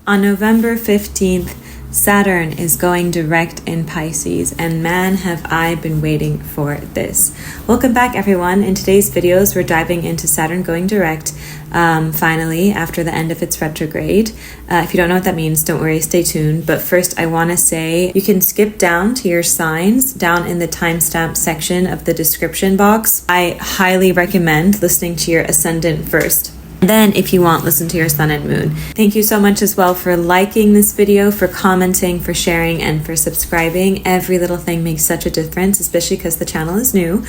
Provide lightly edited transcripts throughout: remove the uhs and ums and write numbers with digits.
On November 15th, Saturn is going direct in Pisces, and man, have I been waiting for this. Welcome back, everyone. In today's videos, we're diving into Saturn going direct, finally, after the end of its retrograde. If you don't know what that means, don't worry, stay tuned. But first, I want to say you can skip down to your signs down in the timestamp section of the description box. I highly recommend listening to your ascendant first. Then, if you want, listen to your sun and moon. Thank you so much as well for liking this video, for commenting, for sharing, and for subscribing. Every little thing makes such a difference, especially because the channel is new.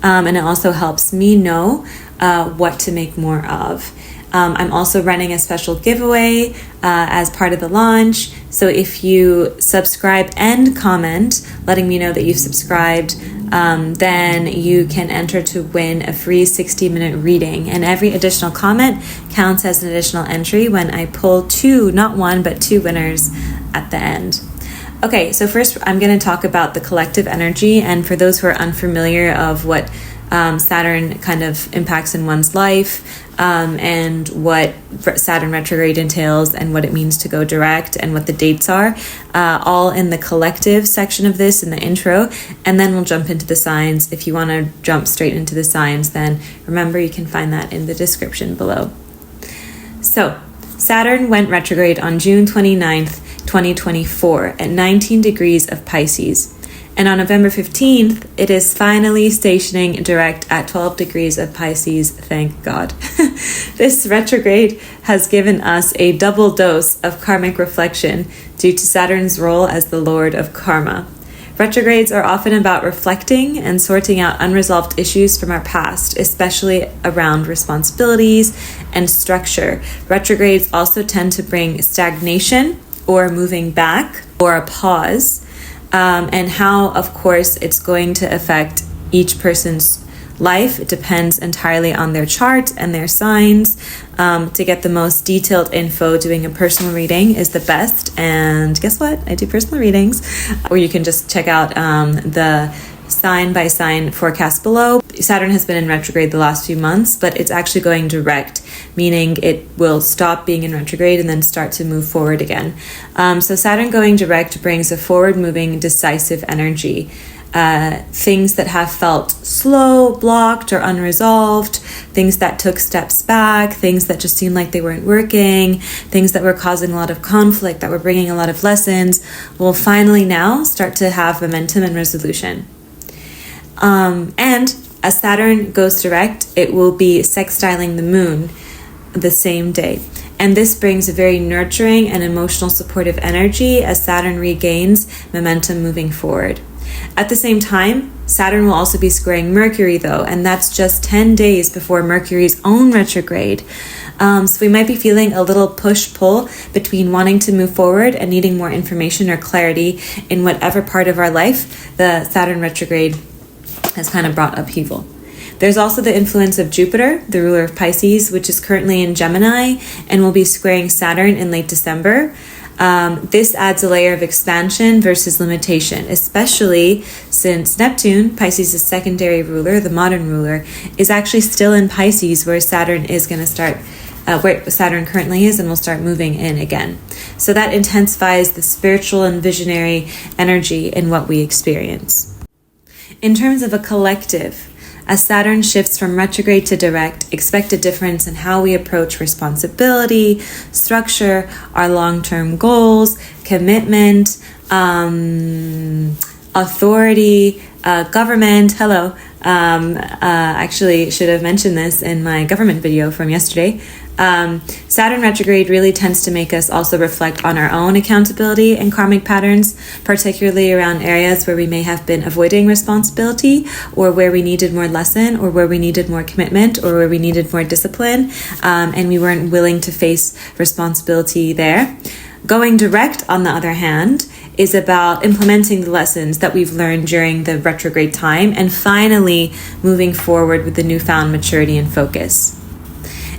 And it also helps me know what to make more of. I'm also running a special giveaway as part of the launch. So if you subscribe and comment, letting me know that you've subscribed, then you can enter to win a free 60-minute reading. And every additional comment counts as an additional entry when I pull two, not one, but two winners at the end. Okay, so first I'm going to talk about the collective energy. And for those who are unfamiliar of what Saturn kind of impacts in one's life, and what Saturn retrograde entails and what it means to go direct and what the dates are, all in the collective section of this in the intro, and then we'll jump into the signs. If you want to jump straight into the signs, then remember you can find that in the description below. So Saturn went retrograde on June 29th, 2024 at 19 degrees of Pisces. And on November 15th, it is finally stationing direct at 12 degrees of Pisces, thank God. This retrograde has given us a double dose of karmic reflection due to Saturn's role as the Lord of Karma. Retrogrades are often about reflecting and sorting out unresolved issues from our past, especially around responsibilities and structure. Retrogrades also tend to bring stagnation or moving back or a pause. And how, of course, it's going to affect each person's life. It depends entirely on their chart and their signs. To get the most detailed info, doing a personal reading is the best. And guess what? I do personal readings. Or you can just check out the sign by sign forecast below. Saturn has been in retrograde the last few months, but it's actually going direct, meaning it will stop being in retrograde and then start to move forward again. So Saturn going direct brings a forward-moving, decisive energy. Things that have felt slow, blocked, or unresolved, things that took steps back, things that just seemed like they weren't working, things that were causing a lot of conflict, that were bringing a lot of lessons, will finally now start to have momentum and resolution. And as Saturn goes direct, it will be sextiling the moon the same day. And this brings a very nurturing and emotional supportive energy as Saturn regains momentum moving forward. At the same time, Saturn will also be squaring Mercury though, and that's just 10 days before Mercury's own retrograde. So we might be feeling a little push-pull between wanting to move forward and needing more information or clarity in whatever part of our life the Saturn retrograde has kind of brought upheaval. There's also the influence of Jupiter, the ruler of Pisces, which is currently in Gemini and will be squaring Saturn in late December. This adds a layer of expansion versus limitation, especially since Neptune, Pisces' secondary ruler, the modern ruler, is actually still in Pisces, where Saturn is going to start, where Saturn currently is, and will start moving in again. So that intensifies the spiritual and visionary energy in what we experience. In terms of a collective, as Saturn shifts from retrograde to direct, expect a difference in how we approach responsibility, structure, our long-term goals, commitment, authority, government. Hello. Actually should have mentioned this in my government video from yesterday. Saturn retrograde really tends to make us also reflect on our own accountability and karmic patterns, particularly around areas where we may have been avoiding responsibility, or where we needed more lesson, or where we needed more commitment, or where we needed more discipline, and we weren't willing to face responsibility there. Going direct, on the other hand, is about implementing the lessons that we've learned during the retrograde time and finally moving forward with the newfound maturity and focus.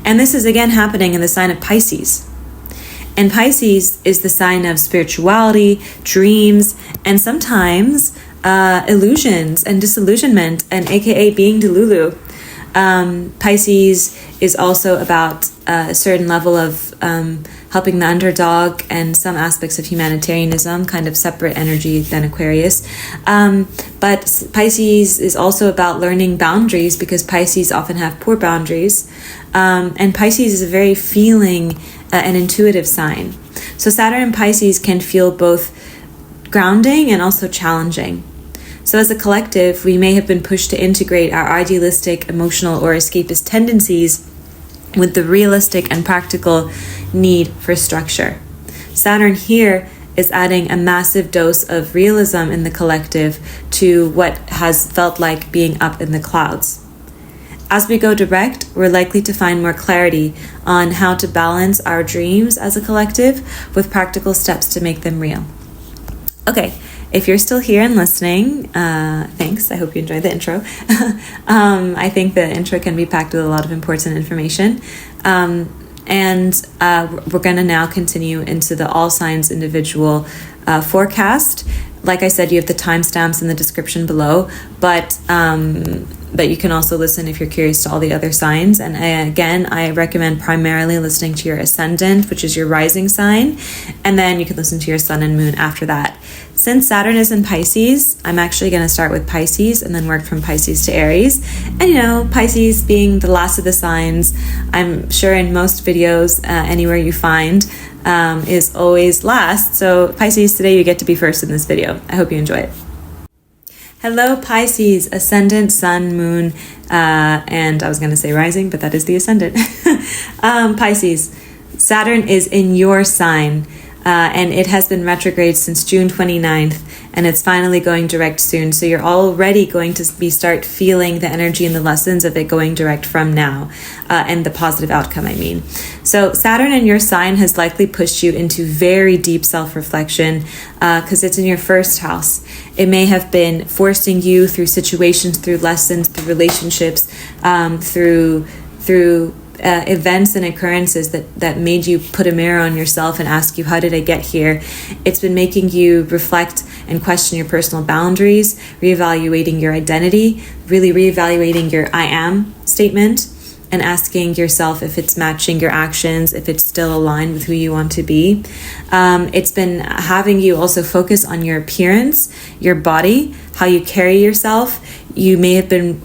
And this is again happening in the sign of Pisces. And Pisces is the sign of spirituality, dreams, and sometimes illusions and disillusionment, and aka being delulu. Pisces is also about a certain level of helping the underdog and some aspects of humanitarianism, kind of separate energy than Aquarius. But Pisces is also about learning boundaries, because Pisces often have poor boundaries. And Pisces is a very feeling and intuitive sign. So Saturn and Pisces can feel both grounding and also challenging. So as a collective, we may have been pushed to integrate our idealistic, emotional, or escapist tendencies with the realistic and practical need for structure. Saturn here is adding a massive dose of realism in the collective to what has felt like being up in the clouds. As we go direct, we're likely to find more clarity on how to balance our dreams as a collective with practical steps to make them real. Okay, if you're still here and listening, thanks. I hope you enjoyed the intro. I think the intro can be packed with a lot of important information. And we're going to now continue into the all signs individual forecast. Like I said, you have the timestamps in the description below, but you can also listen if you're curious to all the other signs. And I recommend primarily listening to your ascendant, which is your rising sign, and then you can listen to your sun and moon after that. Since Saturn is in Pisces, I'm actually going to start with Pisces and then work from Pisces to Aries. And Pisces being the last of the signs, I'm sure in most videos, anywhere you find, is always last. So Pisces, today you get to be first in this video. I hope you enjoy it. Hello Pisces, ascendant, sun, moon, and I was going to say rising, but that is the ascendant. Pisces, Saturn is in your sign. And it has been retrograde since June 29th, and it's finally going direct soon. So you're already going to start feeling the energy and the lessons of it going direct from now, and the positive outcome, I mean. So Saturn in your sign has likely pushed you into very deep self-reflection, because it's in your first house. It may have been forcing you through situations, through lessons, through relationships, through events and occurrences that made you put a mirror on yourself and ask you, how did I get here? It's been making you reflect and question your personal boundaries, reevaluating your identity, really reevaluating your I am statement, and asking yourself if it's matching your actions, if it's still aligned with who you want to be. It's been having you also focus on your appearance, your body, how you carry yourself. You may have been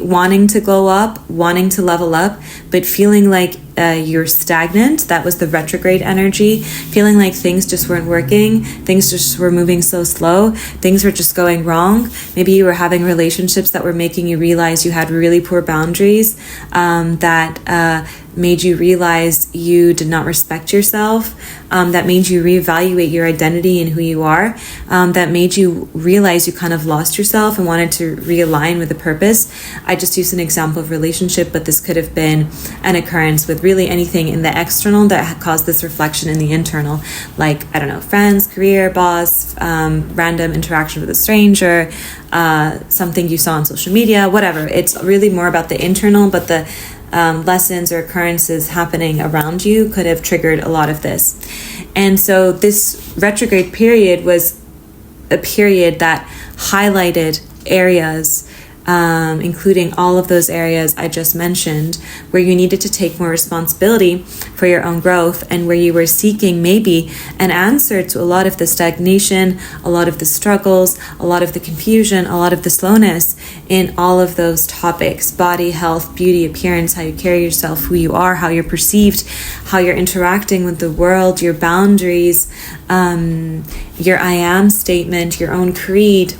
wanting to glow up, wanting to level up, but feeling like you're stagnant. That was the retrograde energy. Feeling like things just weren't working. Things just were moving so slow. Things were just going wrong. Maybe you were having relationships that were making you realize you had really poor boundaries, that made you realize you did not respect yourself, that made you reevaluate your identity and who you are, that made you realize you kind of lost yourself and wanted to realign with a purpose. I just used an example of relationship, but this could have been an occurrence with really anything in the external that caused this reflection in the internal, like, I don't know, friends, career, boss, random interaction with a stranger, something you saw on social media, whatever. It's really more about the internal, but the lessons or occurrences happening around you could have triggered a lot of this. And so this retrograde period was a period that highlighted areas, including all of those areas I just mentioned, where you needed to take more responsibility for your own growth, and where you were seeking maybe an answer to a lot of the stagnation, a lot of the struggles, a lot of the confusion, a lot of the slowness in all of those topics: body, health, beauty, appearance, how you carry yourself, who you are, how you're perceived, how you're interacting with the world, your boundaries, your I am statement, your own creed.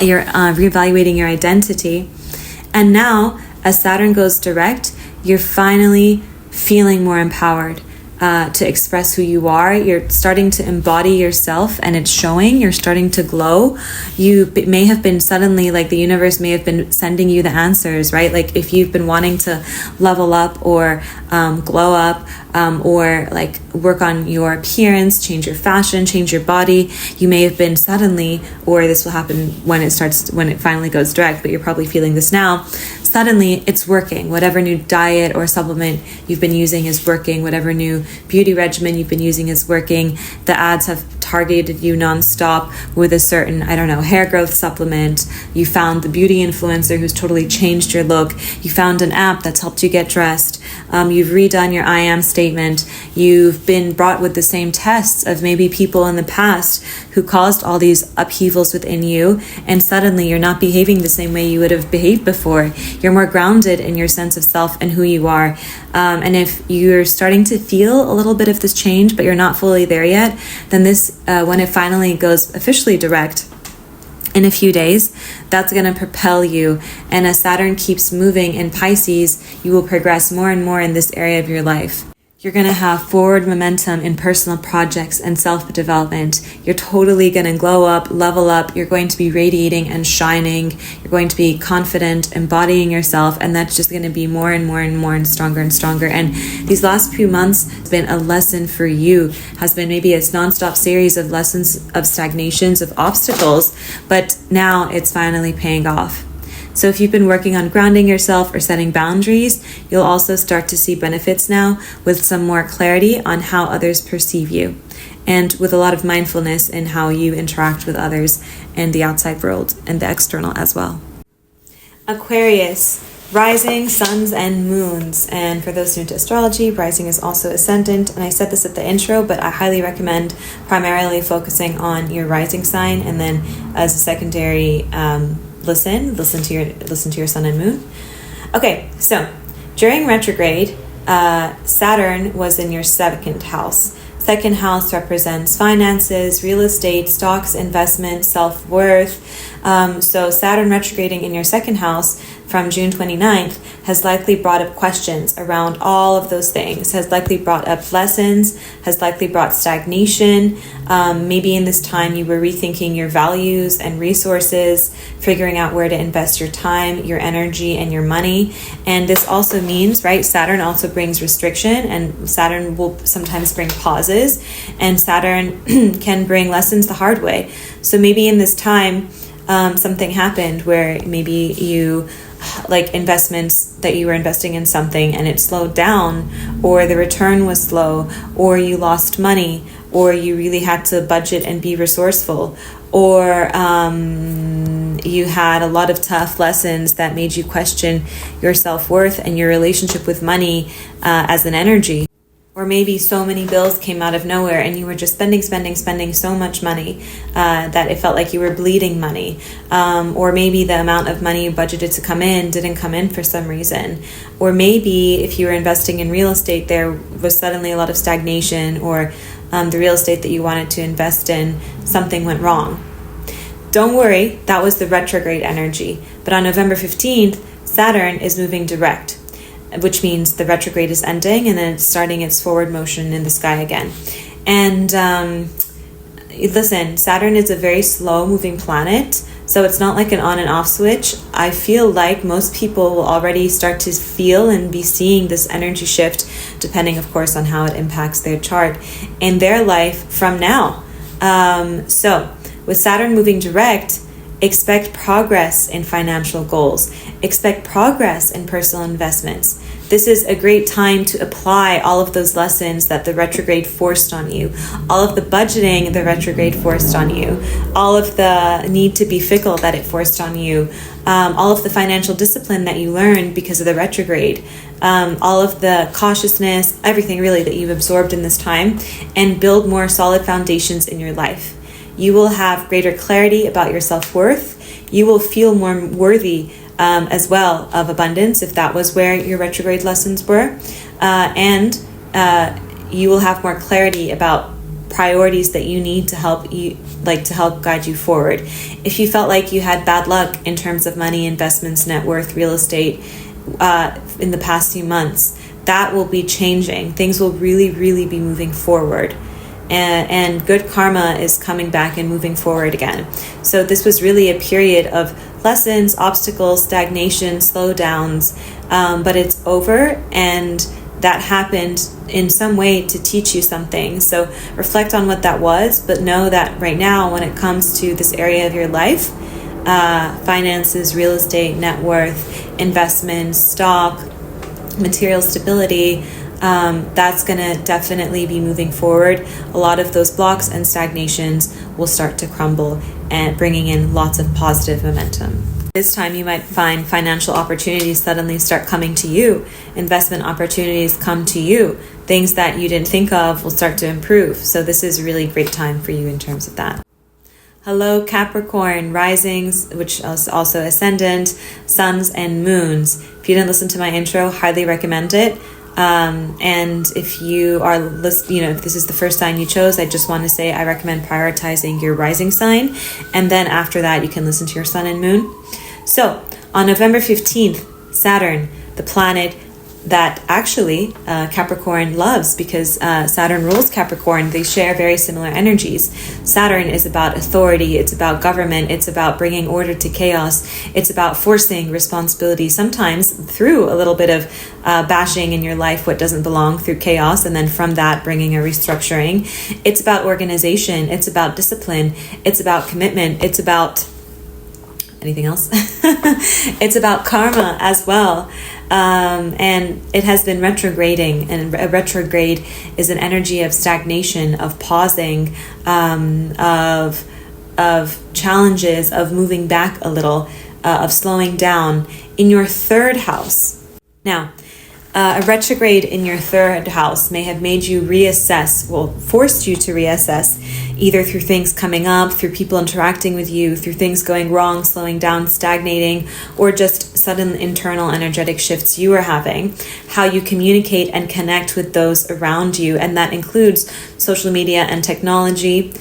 You're reevaluating your identity. And now, as Saturn goes direct, you're finally feeling more empowered to express who you are. You're starting to embody yourself, and it's showing. You're starting to glow. You may have been suddenly, like, the universe may have been sending you the answers, right? Like, if you've been wanting to level up or glow up, or like work on your appearance, change your fashion, change your body, you may have been suddenly, or this will happen when it finally goes direct, but you're probably feeling this now, suddenly it's working. Whatever new diet or supplement you've been using is working. Whatever new beauty regimen you've been using is working. The ads have targeted you nonstop with a certain, I don't know, hair growth supplement. You found the beauty influencer who's totally changed your look. You found an app that's helped you get dressed. You've redone your I am statement. You've been brought with the same tests of maybe people in the past who caused all these upheavals within you, and suddenly you're not behaving the same way you would have behaved before. You're more grounded in your sense of self and who you are. And if you're starting to feel a little bit of this change, but you're not fully there yet, then this, when it finally goes officially direct in a few days, that's going to propel you. And as Saturn keeps moving in Pisces, you will progress more and more in this area of your life. You're going to have forward momentum in personal projects and self-development. You're totally going to glow up, level up. You're going to be radiating and shining. You're going to be confident, embodying yourself. And that's just going to be more and more and more and stronger and stronger. And these last few months has been a lesson for you, has been maybe a nonstop series of lessons, of stagnations, of obstacles. But now it's finally paying off. So if you've been working on grounding yourself or setting boundaries, you'll also start to see benefits now with some more clarity on how others perceive you, and with a lot of mindfulness in how you interact with others and the outside world and the external as well. Aquarius, rising, suns, and moons. And for those new to astrology, rising is also ascendant. And I said this at the intro, but I highly recommend primarily focusing on your rising sign, and then as a secondary listen to your sun and moon. Okay, so during retrograde, Saturn was in your second house. Second house represents finances, real estate, stocks, investment, self-worth. So Saturn retrograding in your second house from June 29th has likely brought up questions around all of those things, has likely brought up lessons, has likely brought stagnation. Maybe in this time you were rethinking your values and resources, figuring out where to invest your time, your energy, and your money. And this also means, right, Saturn also brings restriction, and Saturn will sometimes bring pauses, and Saturn can bring lessons the hard way. So maybe in this time, something happened where maybe you, like investments that you were investing in something and it slowed down, or the return was slow, or you lost money, or you really had to budget and be resourceful, or you had a lot of tough lessons that made you question your self-worth and your relationship with money as an energy. Or maybe so many bills came out of nowhere and you were just spending so much money that it felt like you were bleeding money. Or maybe the amount of money you budgeted to come in didn't come in for some reason. Or maybe if you were investing in real estate, there was suddenly a lot of stagnation, or the real estate that you wanted to invest in, something went wrong. Don't worry, that was the retrograde energy. But on November 15th, Saturn is moving direct, which means the retrograde is ending and then it's starting its forward motion in the sky again. And listen, Saturn is a very slow moving planet, so it's not like an on and off switch. I feel like most people will already start to feel and be seeing this energy shift, depending of course on how it impacts their chart in their life from now. So with Saturn moving direct, expect progress in financial goals. Expect progress in personal investments. This is a great time to apply all of those lessons that the retrograde forced on you, all of the budgeting the retrograde forced on you, all of the need to be fickle that it forced on you, all of the financial discipline that you learned because of the retrograde, all of the cautiousness, everything really that you've absorbed in this time, and build more solid foundations in your life. You will have greater clarity about your self-worth. You will feel more worthy as well of abundance, if that was where your retrograde lessons were. And you will have more clarity about priorities that you need to help you, like to help guide you forward. If you felt like you had bad luck in terms of money, investments, net worth, real estate in the past few months, that will be changing. Things will really, really be moving forward. And good karma is coming back and moving forward again. So this was really a period of lessons, obstacles, stagnation, slowdowns, but it's over, and that happened in some way to teach you something. So reflect on what that was, but know that right now when it comes to this area of your life, finances, real estate, net worth, investments, stock, material stability, that's going to definitely be moving forward. A lot of those blocks and stagnations will start to crumble, and bringing in lots of positive momentum. This time you might find financial opportunities suddenly start coming to you. Investment opportunities come to you. Things that you didn't think of will start to improve. So this is a really great time for you in terms of that. Hello, Capricorn, risings, which is also ascendant, suns, and moons. If you didn't listen to my intro, highly recommend it. And if you are, if this is the first sign you chose, I just want to say I recommend prioritizing your rising sign. And then after that, you can listen to your sun and moon. So on November 15th, Saturn, the planet that actually Capricorn loves, because Saturn rules Capricorn. They share very similar energies. Saturn is about authority. It's about government. It's about bringing order to chaos. It's about forcing responsibility, sometimes through a little bit of bashing in your life what doesn't belong, through chaos, and then from that bringing a restructuring. It's about organization. It's about discipline. It's about commitment. It's about anything else? It's about karma as well. And it has been retrograding, and a retrograde is an energy of stagnation, of pausing, of challenges, of moving back a little, of slowing down in your third house. Now, a retrograde in your third house may have made you reassess, forced you to reassess, either through things coming up, through people interacting with you, through things going wrong, slowing down, stagnating, or just sudden internal energetic shifts you are having, how you communicate and connect with those around you. And that includes social media and technology.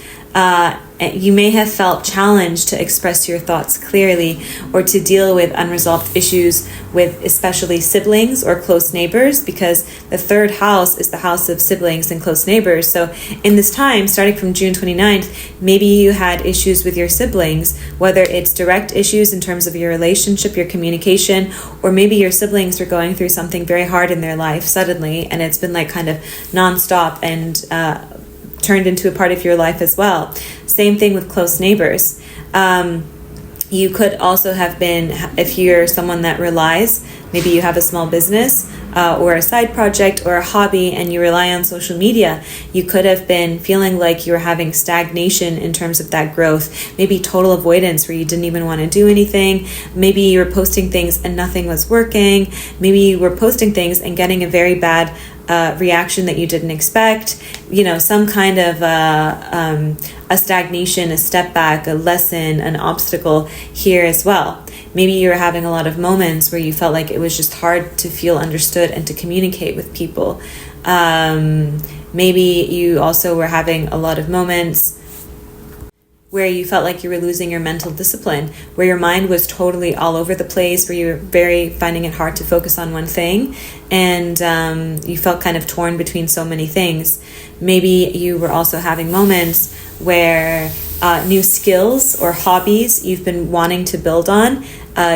You may have felt challenged to express your thoughts clearly, or to deal with unresolved issues with especially siblings or close neighbors, because the third house is the house of siblings and close neighbors. So in this time, starting from June 29th, maybe you had issues with your siblings, whether it's direct issues in terms of your relationship, your communication, or maybe your siblings are going through something very hard in their life suddenly, and it's been like kind of nonstop and turned into a part of your life as well. Same thing with close neighbors. You could also have been, if you're someone that relies, maybe you have a small business or a side project or a hobby, and you rely on social media, you could have been feeling like you were having stagnation in terms of that growth. Maybe total avoidance, where you didn't even want to do anything. Maybe you were posting things and nothing was working. Maybe you were posting things and getting a very bad reaction that you didn't expect. Some kind of a stagnation, a step back, a lesson, an obstacle here as well. Maybe you're having a lot of moments where you felt like it was just hard to feel understood and to communicate with people. Maybe you also were having a lot of moments where you felt like you were losing your mental discipline, where your mind was totally all over the place, where you were finding it hard to focus on one thing, and you felt kind of torn between so many things. Maybe you were also having moments where new skills or hobbies you've been wanting to build on,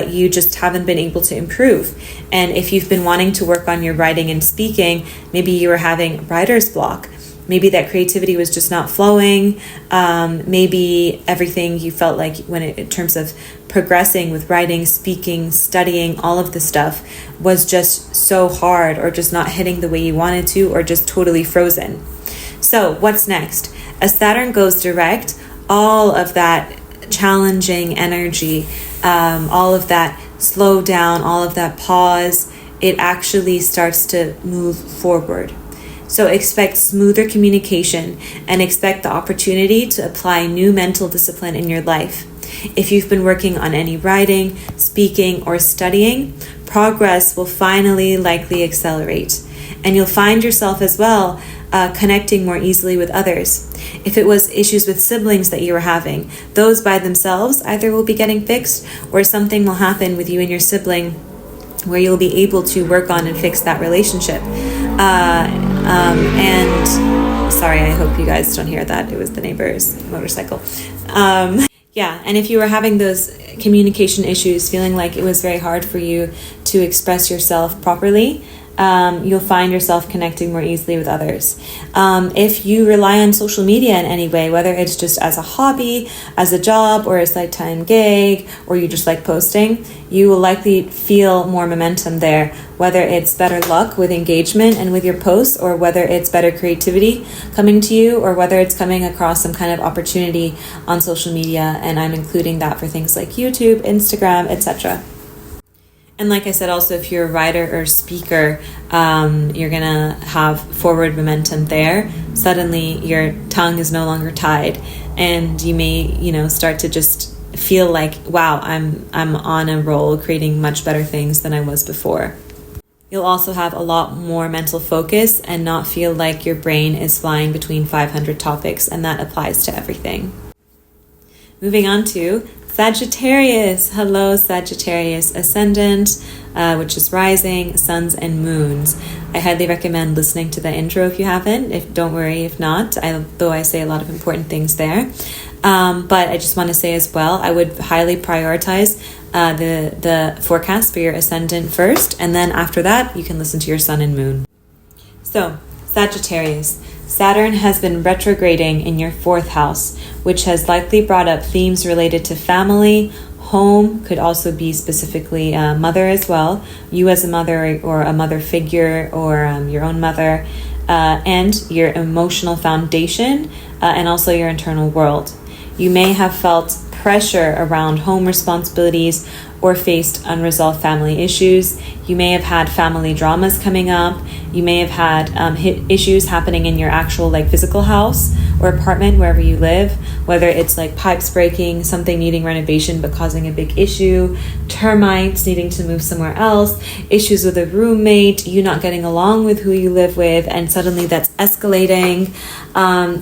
you just haven't been able to improve. And if you've been wanting to work on your writing and speaking, maybe you were having writer's block. Maybe that creativity was just not flowing. Maybe everything you felt like in terms of progressing with writing, speaking, studying, all of the stuff was just so hard, or just not hitting the way you wanted to, or just totally frozen. So what's next? As Saturn goes direct, all of that challenging energy, all of that slow down, all of that pause, it actually starts to move forward. So expect smoother communication, and expect the opportunity to apply new mental discipline in your life. If you've been working on any writing, speaking, or studying, progress will finally likely accelerate. And you'll find yourself as well connecting more easily with others. If it was issues with siblings that you were having, those by themselves either will be getting fixed, or something will happen with you and your sibling where you'll be able to work on and fix that relationship. And sorry, I hope you guys don't hear that. It was the neighbor's motorcycle. And if you were having those communication issues, feeling like it was very hard for you to express yourself properly, you'll find yourself connecting more easily with others. If you rely on social media in any way, whether it's just as a hobby, as a job, or a side-time gig, or you just like posting, you will likely feel more momentum there, whether it's better luck with engagement and with your posts, or whether it's better creativity coming to you, or whether it's coming across some kind of opportunity on social media. And I'm including that for things like YouTube, Instagram, etc. And like I said, also, if you're a writer or speaker, you're going to have forward momentum there. Suddenly your tongue is no longer tied, and you may, start to just feel like, wow, I'm on a roll, creating much better things than I was before. You'll also have a lot more mental focus and not feel like your brain is flying between 500 topics, and that applies to everything. Moving on to Sagittarius. Hello, Sagittarius ascendant, which is rising, suns, and moons. I highly recommend listening to the intro if you haven't. Don't worry if not, though I say a lot of important things there. But I just want to say as well, I would highly prioritize the forecast for your ascendant first, and then after that, you can listen to your sun and moon. So, Sagittarius. Saturn has been retrograding in your 4th house, which has likely brought up themes related to family, home, could also be specifically mother as well, you as a mother or a mother figure, or your own mother, and your emotional foundation, and also your internal world. You may have felt pressure around home responsibilities or faced unresolved family issues. You may have had family dramas coming up. You may have had issues happening in your actual physical house or apartment, wherever you live, whether it's pipes breaking, something needing renovation but causing a big issue, termites needing to move somewhere else, issues with a roommate, you not getting along with who you live with, and suddenly that's escalating.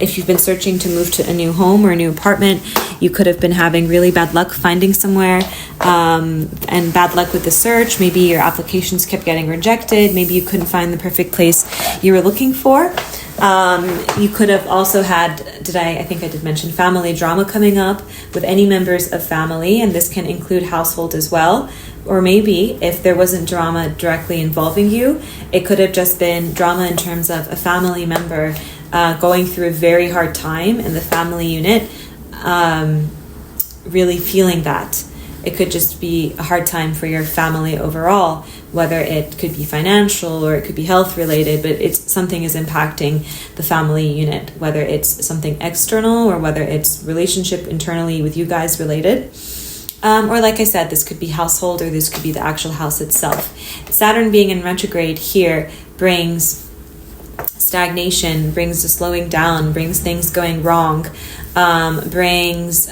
If you've been searching to move to a new home or a new apartment, you could have been having really bad luck finding somewhere, and bad luck with the search. Maybe your applications kept getting rejected. Maybe you couldn't find the perfect place you were looking for. You could have also had, I think I did mention family drama coming up with any members of family, and this can include household as well. Or maybe if there wasn't drama directly involving you, it could have just been drama in terms of a family member going through a very hard time in the family unit, really feeling that. It could just be a hard time for your family overall, whether it could be financial or it could be health related, but something is impacting the family unit, whether it's something external or whether it's relationship internally with you guys related. Or like I said, this could be household, or this could be the actual house itself. Saturn being in retrograde here brings stagnation, brings the slowing down, brings things going wrong, brings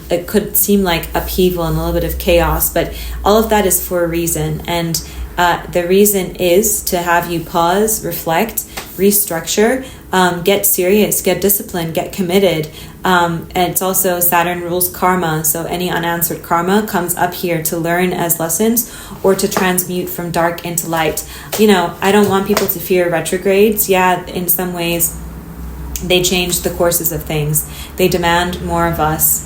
it could seem like upheaval and a little bit of chaos, but all of that is for a reason. And the reason is to have you pause, reflect, restructure, get serious, get disciplined, get committed. And it's also Saturn rules karma. So any unanswered karma comes up here to learn as lessons or to transmute from dark into light. I don't want people to fear retrogrades. Yeah, in some ways, they change the courses of things. They demand more of us.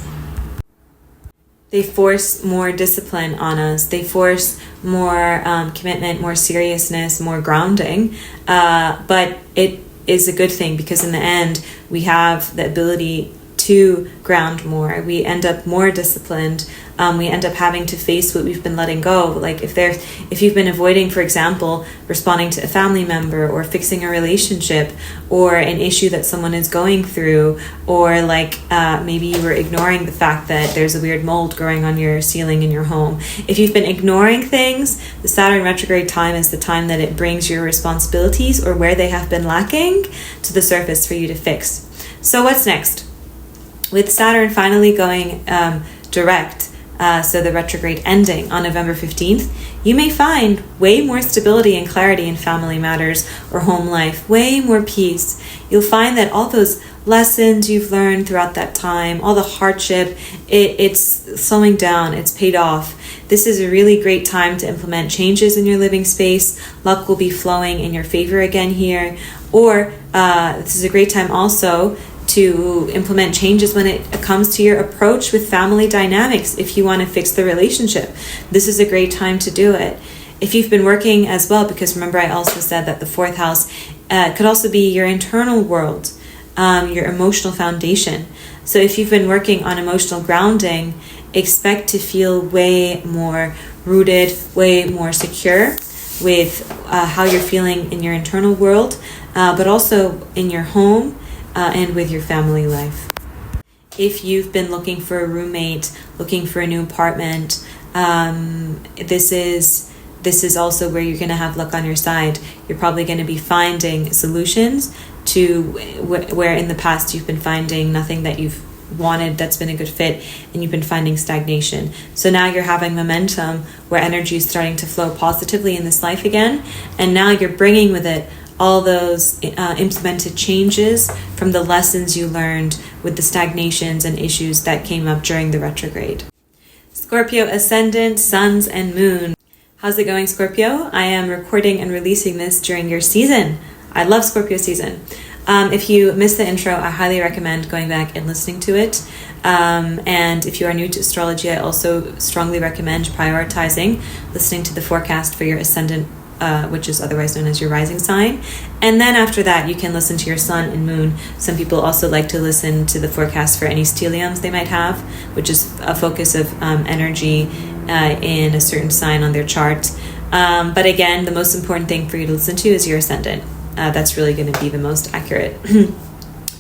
They force more discipline on us. They force more commitment, more seriousness, more grounding. But it is a good thing, because in the end, we have the ability to ground more. We end up more disciplined. We end up having to face what we've been letting go. If you've been avoiding, for example, responding to a family member, or fixing a relationship, or an issue that someone is going through, or maybe you were ignoring the fact that there's a weird mold growing on your ceiling in your home. If you've been ignoring things, the Saturn retrograde time is the time that it brings your responsibilities, or where they have been lacking, to the surface for you to fix. So what's next? With Saturn finally going direct, so the retrograde ending on November 15th, you may find way more stability and clarity in family matters or home life, way more peace. You'll find that all those lessons you've learned throughout that time, all the hardship, it's slowing down, it's paid off. This is a really great time to implement changes in your living space. Luck will be flowing in your favor again here. Or this is a great time also to implement changes when it comes to your approach with family dynamics. If you want to fix the relationship, this is a great time to do it. if you've been working as well, because remember I also said that the fourth house could also be your internal world, your emotional foundation. So if you've been working on emotional grounding, expect to feel way more rooted, way more secure with how you're feeling in your internal world, but also in your home and with your family life. If you've been looking for a roommate, looking for a new apartment, this is also where you're going to have luck on your side. You're probably going to be finding solutions to where in the past you've been finding nothing that you've wanted that's been a good fit, and you've been finding stagnation. So now you're having momentum where energy is starting to flow positively in this life again, and now you're bringing with it all those implemented changes from the lessons you learned with the stagnations and issues that came up during the retrograde. Scorpio ascendant, suns and moon. How's it going, Scorpio? I am recording and releasing this during your season. I love Scorpio season. If you missed the intro, I highly recommend going back and listening to it. And if you are new to astrology, I also strongly recommend prioritizing listening to the forecast for your ascendant, which is otherwise known as your rising sign. And then after that, you can listen to your sun and moon. Some people also like to listen to the forecast for any stelliums they might have, which is a focus of energy in a certain sign on their chart. But again, the most important thing for you to listen to is your ascendant. That's really going to be the most accurate.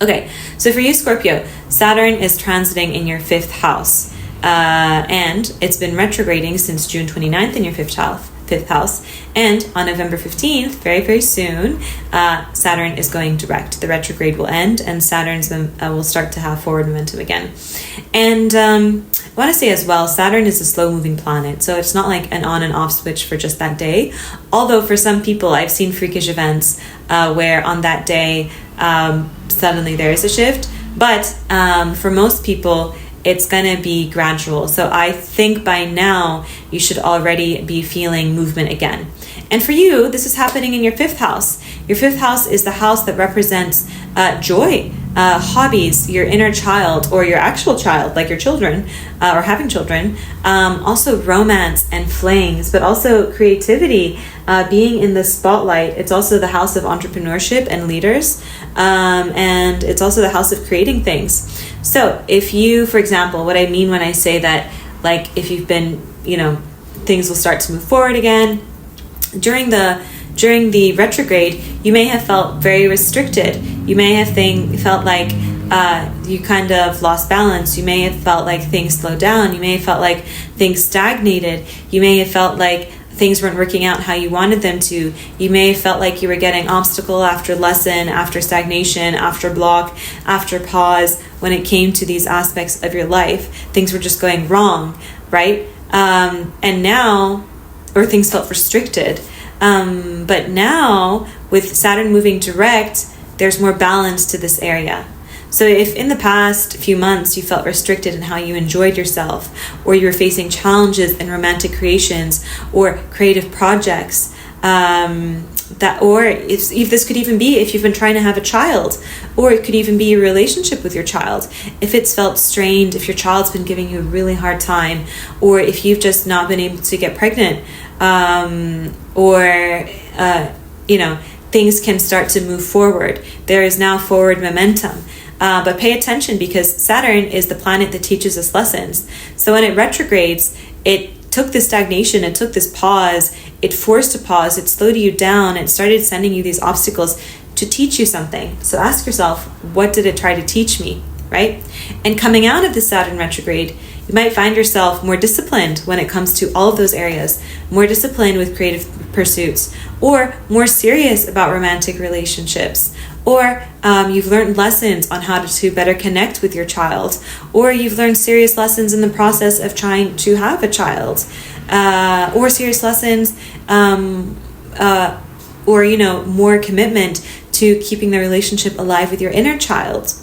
Okay, so for you, Scorpio, Saturn is transiting in your fifth house. And it's been retrograding since June 29th in your fifth house. And on November 15th, very, very soon, Saturn is going direct. The retrograde will end and Saturn's will start to have forward momentum again. And I want to say as well, Saturn is a slow-moving planet, so it's not like an on and off switch for just that day. Although for some people, I've seen freakish events where on that day, suddenly there is a shift. But for most people, it's going to be gradual. So I think by now you should already be feeling movement again. And for you, this is happening in your fifth house. Your fifth house is the house that represents joy, hobbies, your inner child or your actual child, like your children or having children. Also romance and flings, but also creativity, being in the spotlight. It's also the house of entrepreneurship and leaders. And it's also the house of creating things. So if you, for example, what I mean when I say that, like if you've been, things will start to move forward again. During the retrograde, you may have felt very restricted. You may have felt like you kind of lost balance. You may have felt like things slowed down. You may have felt like things stagnated. You may have felt like things weren't working out how you wanted them to. You may have felt like you were getting obstacle after lesson, after stagnation, after block, after pause. When it came to these aspects of your life, things were just going wrong, right? And now, or things felt restricted. But now, with Saturn moving direct, there's more balance to this area. So if in the past few months you felt restricted in how you enjoyed yourself, or you were facing challenges in romantic creations or creative projects, or if this could even be if you've been trying to have a child, or it could even be your relationship with your child. If it's felt strained, if your child's been giving you a really hard time, or if you've just not been able to get pregnant, things can start to move forward. There is now forward momentum. But pay attention, because Saturn is the planet that teaches us lessons. So when it retrogrades, it took this stagnation, it took this pause, it forced a pause, it slowed you down, it started sending you these obstacles to teach you something. So ask yourself, what did it try to teach me, right? And coming out of the Saturn retrograde, you might find yourself more disciplined when it comes to all of those areas, more disciplined with creative pursuits, or more serious about romantic relationships, or you've learned lessons on how to better connect with your child, or you've learned serious lessons in the process of trying to have a child, or serious lessons, or more commitment to keeping the relationship alive with your inner child.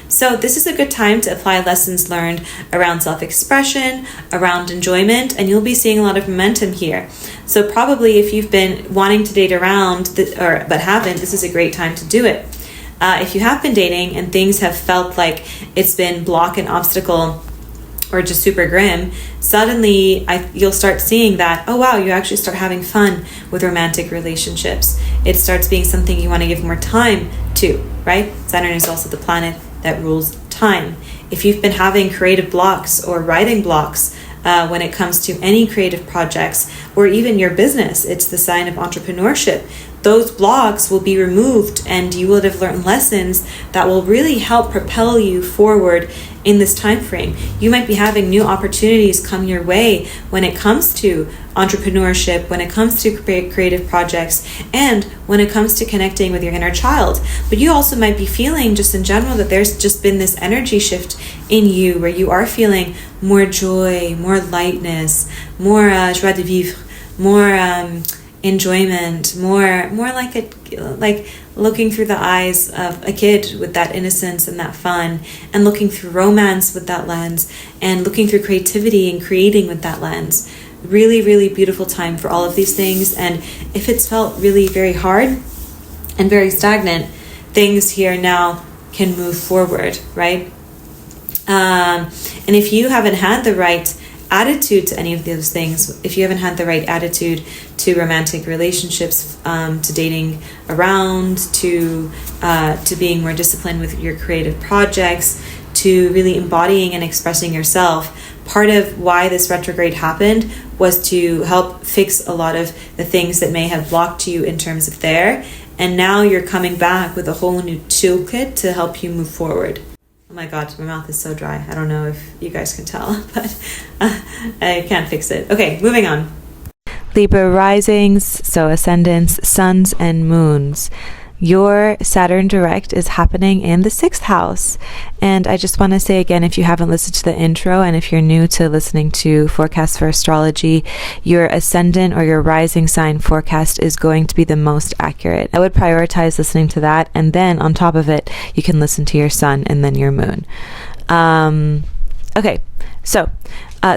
So this is a good time to apply lessons learned around self-expression, around enjoyment, and you'll be seeing a lot of momentum here. So probably if you've been wanting to date around but haven't, this is a great time to do it. If you have been dating and things have felt like it's been block and obstacle or just super grim, suddenly you'll start seeing that, oh wow, you actually start having fun with romantic relationships. It starts being something you want to give more time to, right? Saturn is also the planet that rules time. If you've been having creative blocks or writing blocks when it comes to any creative projects or even your business, it's the sign of entrepreneurship. Those blocks will be removed and you will have learned lessons that will really help propel you forward in this time frame. You might be having new opportunities come your way when it comes to entrepreneurship, when it comes to creative projects, and when it comes to connecting with your inner child. But you also might be feeling just in general that there's just been this energy shift in you where you are feeling more joy, more lightness, more joie de vivre, more enjoyment, more like looking through the eyes of a kid with that innocence and that fun, and looking through romance with that lens, and looking through creativity and creating with that lens. Really, really beautiful time for all of these things. And if it's felt really very hard and very stagnant, things here now can move forward, right? And if you haven't had the right attitude to any of those things, if you haven't had the right attitude to romantic relationships, to dating around, to being more disciplined with your creative projects, to really embodying and expressing yourself, part of why this retrograde happened was to help fix a lot of the things that may have blocked you in terms of there. And now you're coming back with a whole new toolkit to help you move forward. Oh my god, my mouth is so dry. I don't know if you guys can tell, but I can't fix it. Okay, moving on. Libra risings, so ascendants, suns, and moons. Your Saturn direct is happening in the 6th house. And I just want to say again, if you haven't listened to the intro, and if you're new to listening to forecasts for astrology, your ascendant or your rising sign forecast is going to be the most accurate. I would prioritize listening to that, and then on top of it, you can listen to your sun and then your moon. Okay, so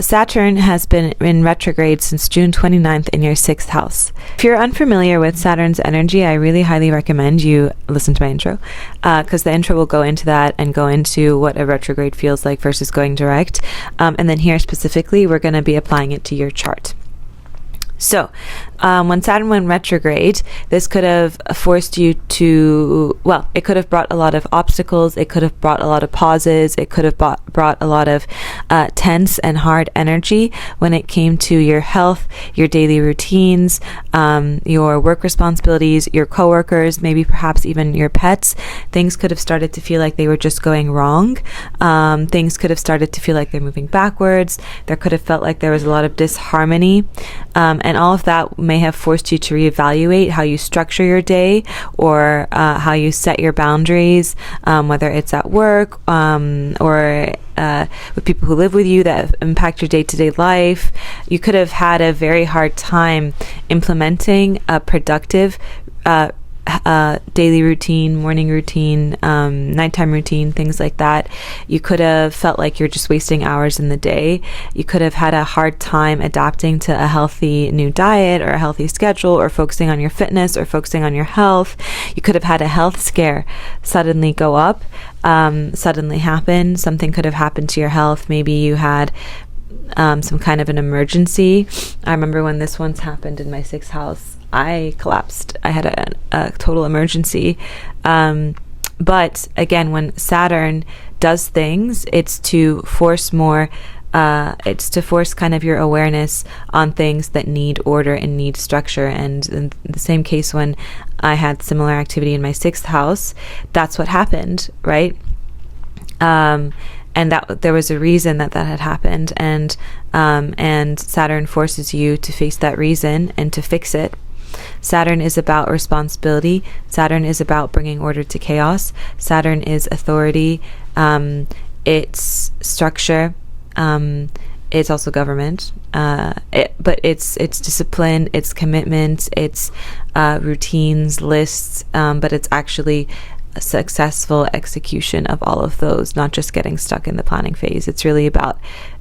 Saturn has been in retrograde since June 29th in your 6th house. If you're unfamiliar with Saturn's energy, I really highly recommend you listen to my intro, because the intro will go into that and go into what a retrograde feels like versus going direct. And then here specifically, we're going to be applying it to your chart. So, when Saturn went retrograde, this could have forced you to, well, it could have brought a lot of obstacles, it could have brought a lot of pauses, it could have brought a lot of tense and hard energy when it came to your health, your daily routines, your work responsibilities, your coworkers, maybe perhaps even your pets. Things could have started to feel like they were just going wrong. Things could have started to feel like they're moving backwards. There could have felt like there was a lot of disharmony. And all of that may have forced you to reevaluate how you structure your day, or how you set your boundaries, whether it's at work or with people who live with you that impact your day-to-day life. You could have had a very hard time implementing a productive daily routine, morning routine, nighttime routine, things like that. You could have felt like you're just wasting hours in the day. You could have had a hard time adapting to a healthy new diet or a healthy schedule, or focusing on your fitness or focusing on your health. You could have had a health scare suddenly go up, suddenly happen. Something could have happened to your health. Maybe you had some kind of an emergency. I remember when this once happened in my 6th house. I collapsed. I had a total emergency. But again, when Saturn does things, it's to force it's to force kind of your awareness on things that need order and need structure. And in the same case, when I had similar activity in my 6th house, that's what happened, right? And that there was a reason that had happened, and Saturn forces you to face that reason and to fix it. Saturn is about responsibility. Saturn is about bringing order to chaos. Saturn is authority. It's structure. It's also government. But it's discipline. It's commitment. It's routines, lists. But it's actually successful execution of all of those, not just getting stuck in the planning phase. It's really about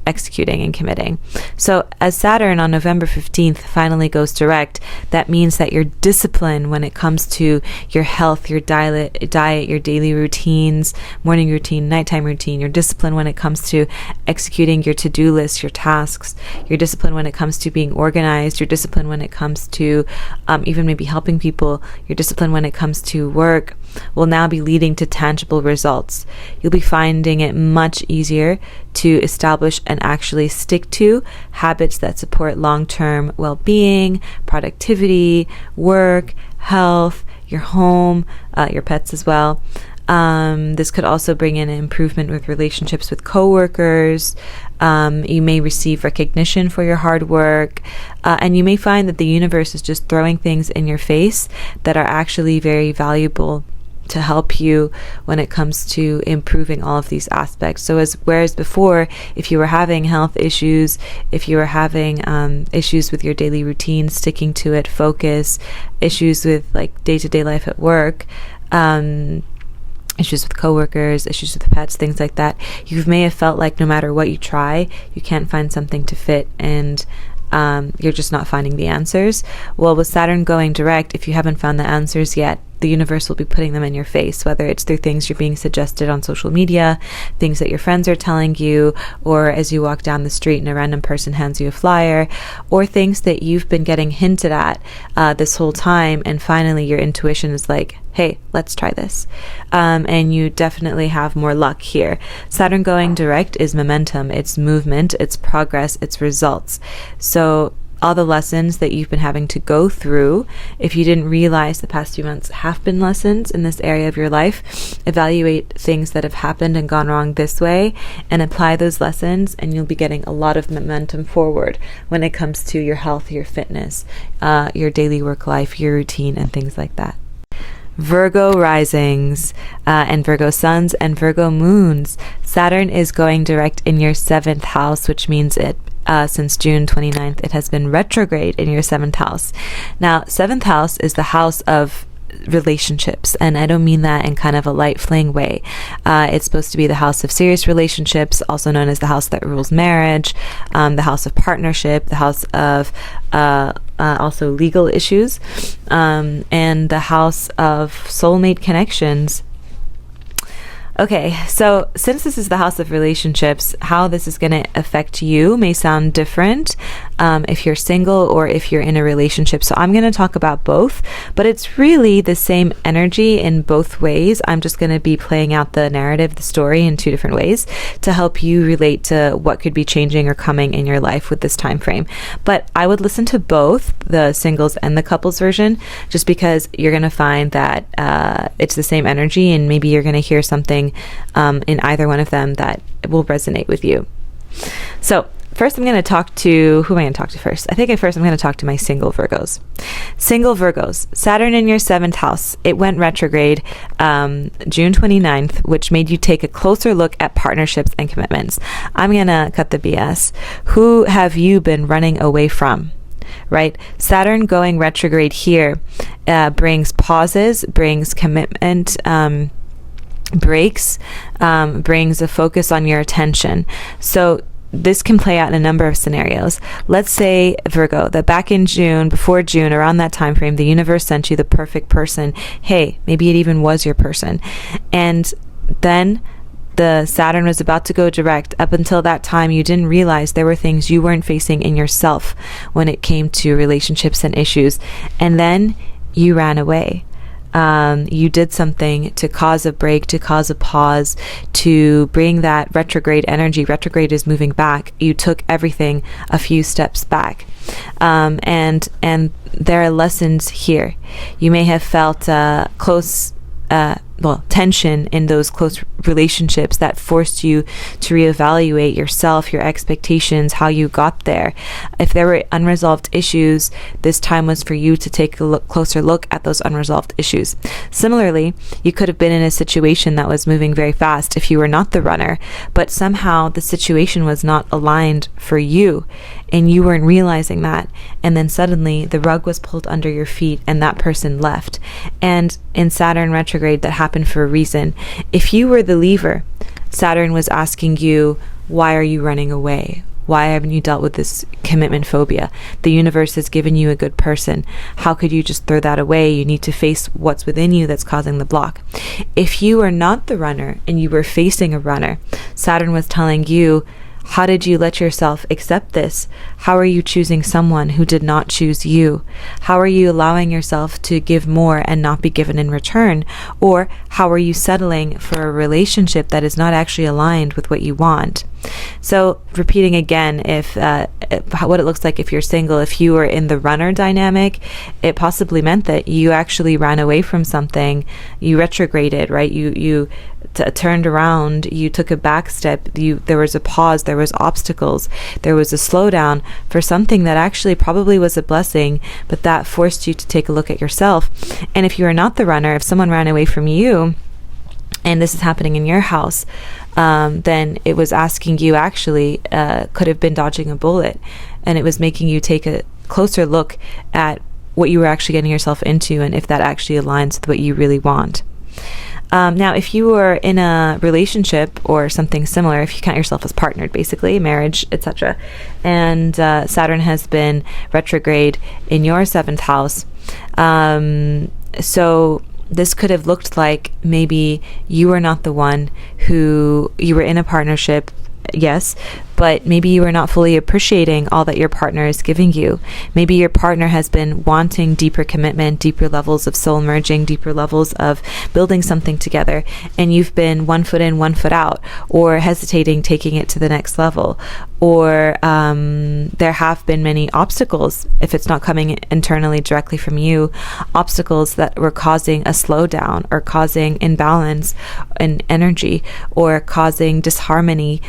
executing and committing. So as Saturn on November 15th finally goes direct, that means that your discipline when it comes to your health, your diet, your daily routines, morning routine, nighttime routine, your discipline when it comes to executing your to-do list, your tasks, your discipline when it comes to being organized, your discipline when it comes to even maybe helping people, your discipline when it comes to work, will now be leading to tangible results. You'll be finding it much easier to establish and actually stick to habits that support long-term well-being, productivity, work, health, your home, your pets as well. This could also bring in an improvement with relationships with coworkers. You may receive recognition for your hard work, and you may find that the universe is just throwing things in your face that are actually very valuable to help you when it comes to improving all of these aspects. So whereas before, if you were having health issues, if you were having issues with your daily routine, sticking to it, focus, issues with like day-to-day life at work, issues with coworkers, issues with pets, things like that, you may have felt like no matter what you try, you can't find something to fit, and you're just not finding the answers. Well, with Saturn going direct, if you haven't found the answers yet, the universe will be putting them in your face, whether it's through things you're being suggested on social media, things that your friends are telling you, or as you walk down the street and a random person hands you a flyer, or things that you've been getting hinted at this whole time, and finally your intuition is like, hey, let's try this. And you definitely have more luck here. Saturn going direct is momentum, it's movement, it's progress, it's results. So all the lessons that you've been having to go through, if you didn't realize the past few months have been lessons in this area of your life, evaluate things that have happened and gone wrong this way and apply those lessons, and you'll be getting a lot of momentum forward when it comes to your health, your fitness, your daily work life, your routine, and things like that. Virgo risings and Virgo suns and Virgo moons. Saturn is going direct in your 7th house, which means since June 29th, it has been retrograde in your 7th house. Now, 7th house is the house of relationships, and I don't mean that in kind of a light fling way. It's supposed to be the house of serious relationships, also known as the house that rules marriage, the house of partnership, the house of also legal issues, and the house of soulmate connections. Okay, so since this is the house of relationships, how this is going to affect you may sound different if you're single or if you're in a relationship. So I'm going to talk about both, but it's really the same energy in both ways. I'm just going to be playing out the narrative, the story in 2 different ways to help you relate to what could be changing or coming in your life with this time frame. But I would listen to both the singles and the couples version, just because you're going to find that it's the same energy, and maybe you're going to hear something in either one of them that will resonate with you. So first I'm going to talk to, who am I going to talk to first? I think first I'm going to talk to my single Virgos. Single Virgos, Saturn in your 7th house. It went retrograde June 29th, which made you take a closer look at partnerships and commitments. I'm going to cut the BS. Who have you been running away from? Right? Saturn going retrograde here brings pauses, brings commitment, breaks, brings a focus on your attention. So this can play out in a number of scenarios. Let's say, Virgo, that back in June, before June, around that time frame, the universe sent you the perfect person. Hey, maybe it even was your person. And then the Saturn was about to go direct. Up until that time, you didn't realize there were things you weren't facing in yourself when it came to relationships and issues. And then you ran away. You did something to cause a break, to cause a pause, to bring that retrograde energy. Retrograde is moving back. You took everything a few steps back. And there are lessons here. You may have felt tension in those close relationships that forced you to reevaluate yourself, your expectations, how you got there. If there were unresolved issues, this time was for you to take a closer look at those unresolved issues. Similarly, you could have been in a situation that was moving very fast if you were not the runner, but somehow the situation was not aligned for you, and you weren't realizing that. And then suddenly the rug was pulled under your feet and that person left. And in Saturn retrograde, that happens happened for a reason. If you were the lever, Saturn was asking you, why are you running away? Why haven't you dealt with this commitment phobia? The universe has given you a good person. How could you just throw that away? You need to face what's within you that's causing the block. If you are not the runner and you were facing a runner, Saturn was telling you, how did you let yourself accept this? How are you choosing someone who did not choose you? How are you allowing yourself to give more and not be given in return? Or how are you settling for a relationship that is not actually aligned with what you want? So repeating again, if what it looks like if you're single, if you were in the runner dynamic, it possibly meant that you actually ran away from something. You retrograded, right? You turned around, you took a back step, there was a pause, there was obstacles, there was a slowdown for something that actually probably was a blessing, but that forced you to take a look at yourself. And if you are not the runner, if someone ran away from you, and this is happening in your house, then it was asking you actually could have been dodging a bullet, and it was making you take a closer look at what you were actually getting yourself into and if that actually aligns with what you really want. Now, if you were in a relationship or something similar, if you count yourself as partnered, basically, marriage, etc., and Saturn has been retrograde in your 7th house, so this could have looked like maybe you were not the one who, you were in a partnership, yes, but maybe you are not fully appreciating all that your partner is giving you. Maybe your partner has been wanting deeper commitment, deeper levels of soul merging, deeper levels of building something together, and you've been 1 foot in, 1 foot out, or hesitating taking it to the next level. Or there have been many obstacles, if it's not coming internally directly from you, obstacles that were causing a slowdown or causing imbalance in energy or causing disharmony,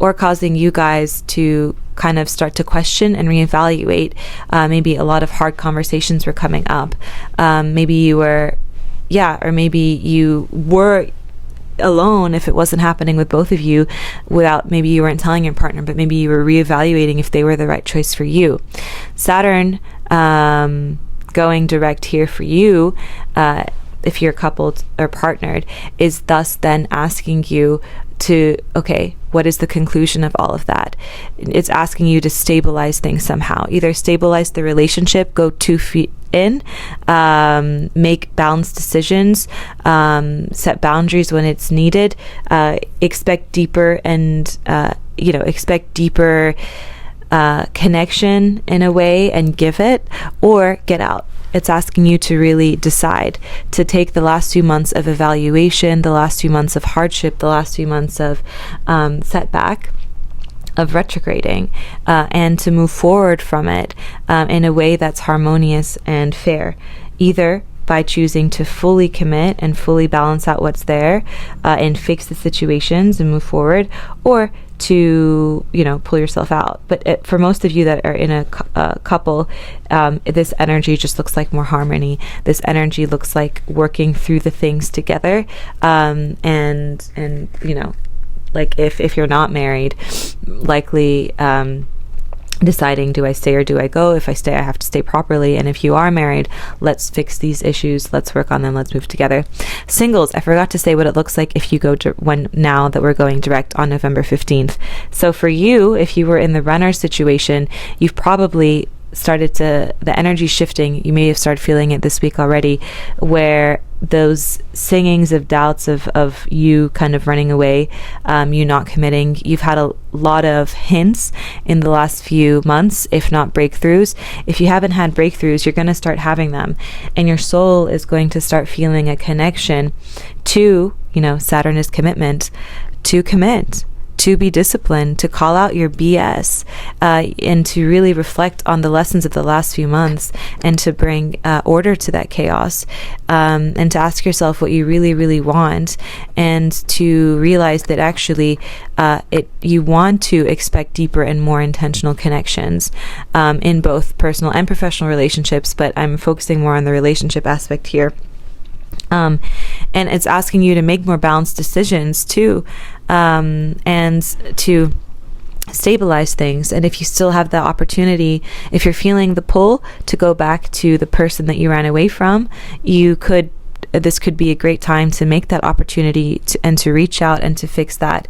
or causing you guys to kind of start to question and reevaluate. Maybe a lot of hard conversations were coming up. Maybe you were, or maybe you were alone if it wasn't happening with both of you, without, maybe you weren't telling your partner, but maybe you were reevaluating if they were the right choice for you. Saturn going direct here for you, if you're coupled or partnered, is thus then asking you to, okay, what is the conclusion of all of that? It's asking you to stabilize things somehow. Either stabilize the relationship, go 2 feet in, make balanced decisions, set boundaries when it's needed, expect deeper and, expect deeper connection in a way and give it, or get out. It's asking you to really decide to take the last few months of evaluation, the last few months of hardship, the last few months of setback, of retrograding, and to move forward from it in a way that's harmonious and fair, either by choosing to fully commit and fully balance out what's there and fix the situations and move forward, or to pull yourself out. But for most of you that are in a couple, this energy just looks like more harmony. This energy looks like working through the things together, and like if you're not married, likely deciding, do I stay or do I go? If I stay, I have to stay properly. And if you are married, let's fix these issues, let's work on them, let's move together. Singles, I forgot to say what it looks like if you go now that we're going direct on November 15th. So for you, if you were in the runner situation, you've probably started to, the energy shifting, you may have started feeling it this week already, where those singings of doubts of you kind of running away, you not committing, you've had a lot of hints in the last few months, if not breakthroughs. If you haven't had breakthroughs, you're going to start having them, and your soul is going to start feeling a connection to, Saturn is commitment, to commit, to be disciplined, to call out your BS, and to really reflect on the lessons of the last few months, and to bring order to that chaos, and to ask yourself what you really, really want, and to realize that actually you want to expect deeper and more intentional connections in both personal and professional relationships, but I'm focusing more on the relationship aspect here. And it's asking you to make more balanced decisions too, and to stabilize things. And if you still have the opportunity, if you're feeling the pull to go back to the person that you ran away from, you could this could be a great time to make that opportunity and to reach out and to fix that.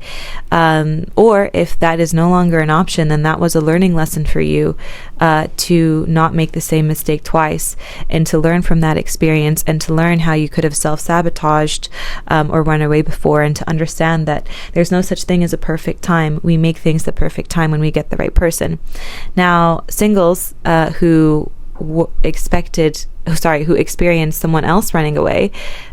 Or if that is no longer an option, then that was a learning lesson for you, to not make the same mistake twice, and to learn from that experience, and to learn how you could have self-sabotaged or run away before, and to understand that there's no such thing as a perfect time. We make things the perfect time when we get the right person. Now, singles who experienced someone else running away,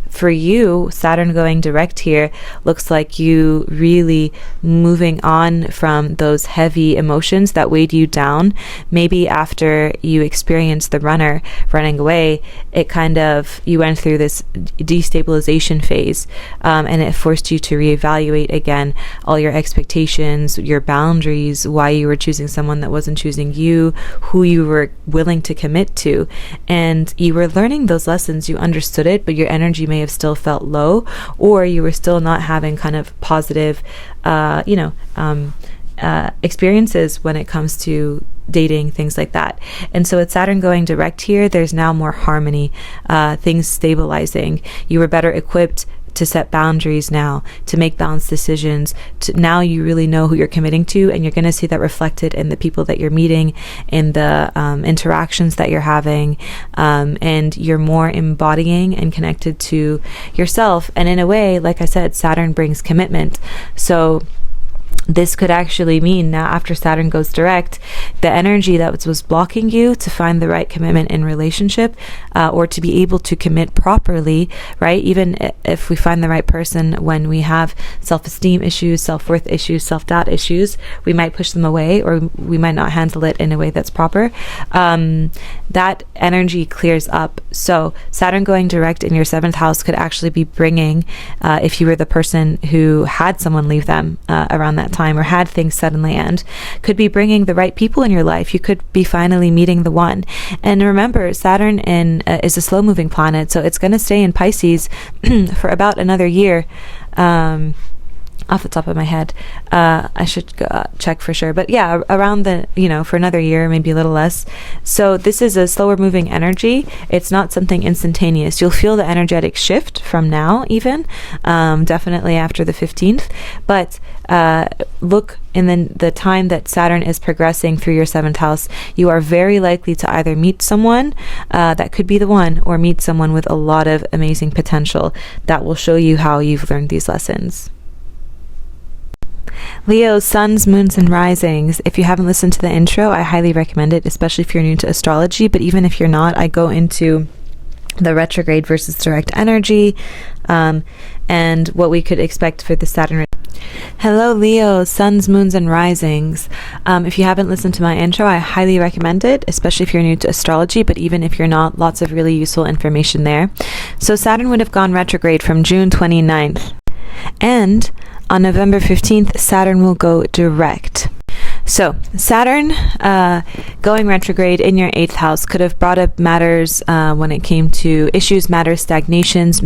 for you, Saturn going direct here looks like you really moving on from those heavy emotions that weighed you down. Maybe after you experienced the runner running away, you went through this destabilization phase, and it forced you to reevaluate again all your expectations, your boundaries, why you were choosing someone that wasn't choosing you, who you were willing to commit to. And you were learning those lessons, you understood it, but your energy may have still felt low, or you were still not having kind of positive experiences when it comes to dating, things like that. And so with Saturn going direct here, there's now more harmony, things stabilizing. You were better equipped to set boundaries now, to make balanced decisions. Now you really know who you're committing to, and you're going to see that reflected in the people that you're meeting, in the interactions that you're having, and you're more embodying and connected to yourself. And in a way, like I said, Saturn brings commitment. So this could actually mean now, after Saturn goes direct, the energy that was blocking you to find the right commitment in relationship, or to be able to commit properly, right? Even if we find the right person, when we have self-esteem issues, self-worth issues, self-doubt issues, we might push them away, or we might not handle it in a way that's proper. That energy clears up. So Saturn going direct in your 7th house could actually be bringing, if you were the person who had someone leave them around that time, or had things suddenly end, could be bringing the right people in your life. You could be finally meeting the one. And remember, Saturn is a slow moving planet, so it's going to stay in Pisces for about another year. Off the top of my head, I should go, check for sure, but yeah, around for another year, maybe a little less. So this is a slower moving energy. It's not something instantaneous. You'll feel the energetic shift from now, even definitely after the 15th, but look in the time that Saturn is progressing through your 7th house, you are very likely to either meet someone that could be the one, or meet someone with a lot of amazing potential that will show you how you've learned these lessons. Leo, suns, moons, and risings. If you haven't listened to the intro, I highly recommend it, especially if you're new to astrology. But even if you're not, I go into the retrograde versus direct energy, and what we could expect for the Saturn. Hello, Leo, suns, moons, and risings. If you haven't listened to my intro, I highly recommend it, especially if you're new to astrology, but even if you're not, lots of really useful information there. So Saturn would have gone retrograde from June 29th. And on November 15th, Saturn will go direct. So Saturn going retrograde in your 8th house could have brought up matters when it came to issues, matters, stagnations,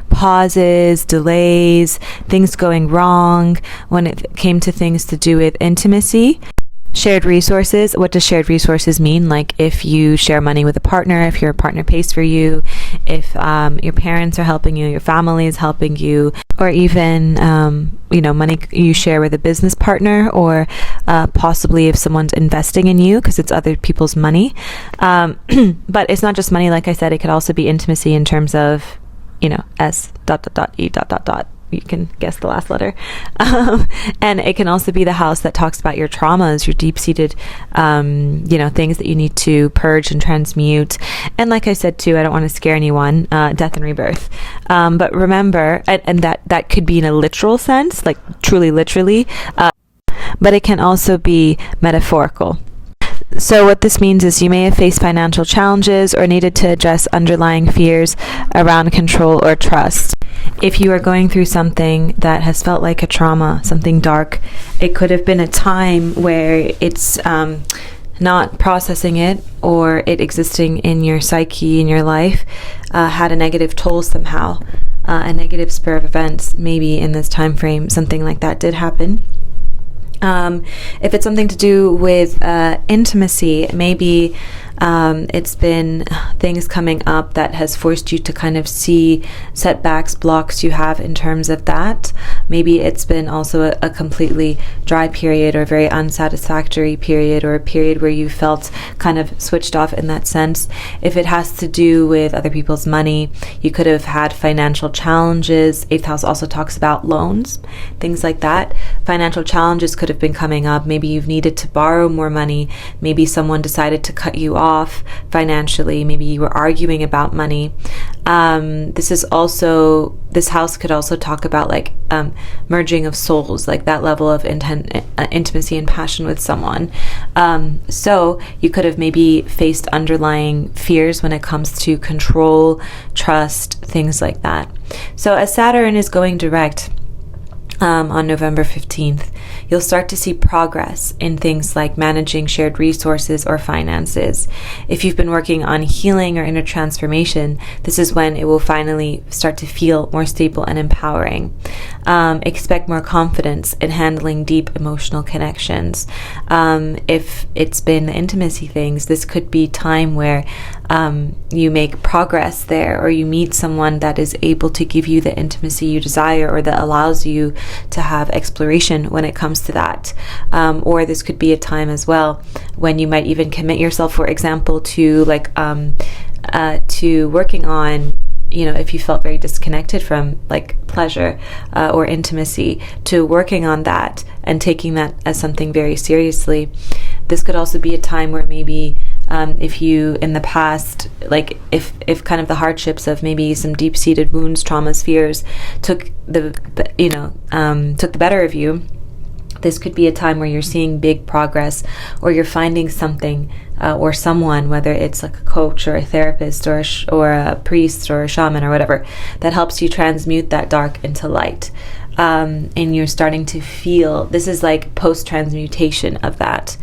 pauses, delays, things going wrong when it came to things to do with intimacy. Shared resources. What does shared resources mean? Like if you share money with a partner, if your partner pays for you, if your parents are helping you, your family is helping you, or even money you share with a business partner, or possibly if someone's investing in you because it's other people's money. But it's not just money. Like I said, it could also be intimacy in terms of S.E. You can guess the last letter. And it can also be the house that talks about your traumas, your deep-seated, things that you need to purge and transmute. And like I said, too, I don't want to scare anyone, death and rebirth. But remember, and that could be in a literal sense, like truly literally, but it can also be metaphorical. So what this means is you may have faced financial challenges or needed to address underlying fears around control or trust. If you are going through something that has felt like a trauma, something dark, it could have been a time where it's not processing it, or it existing in your psyche, in your life, had a negative toll somehow, a negative spur of events. Maybe in this time frame, something like that did happen. If it's something to do with intimacy, maybe it's been things coming up that has forced you to kind of see setbacks, blocks you have in terms of that. Maybe it's been also a completely dry period or very unsatisfactory period, or a period where you felt kind of switched off in that sense. If it has to do with other people's money, you could have had financial challenges. 8th house also talks about loans, things like that. Financial challenges could have been coming up. Maybe you've needed to borrow more money. Maybe someone decided to cut you off financially. Maybe you were arguing about money. This house could also talk about like merging of souls, like that level of intimacy and passion with someone. So you could have maybe faced underlying fears when it comes to control, trust, things like that. So as Saturn is going direct on November 15th, you'll start to see progress in things like managing shared resources or finances. If you've been working on healing or inner transformation, this is when it will finally start to feel more stable and empowering. Expect more confidence in handling deep emotional connections. If it's been intimacy things, this could be time where you make progress there, or you meet someone that is able to give you the intimacy you desire, or that allows you to have exploration when it comes to that. Or this could be a time as well when you might even commit yourself, for example, to working on, if you felt very disconnected from like pleasure or intimacy, to working on that and taking that as something very seriously. This could also be a time where maybe if you in the past, like if kind of the hardships of maybe some deep-seated wounds, traumas, fears took the better of you, this could be a time where you're seeing big progress, or you're finding something or someone, whether it's like a coach or a therapist or a priest or a shaman or whatever, that helps you transmute that dark into light. And you're starting to feel, this is like post-transmutation of that.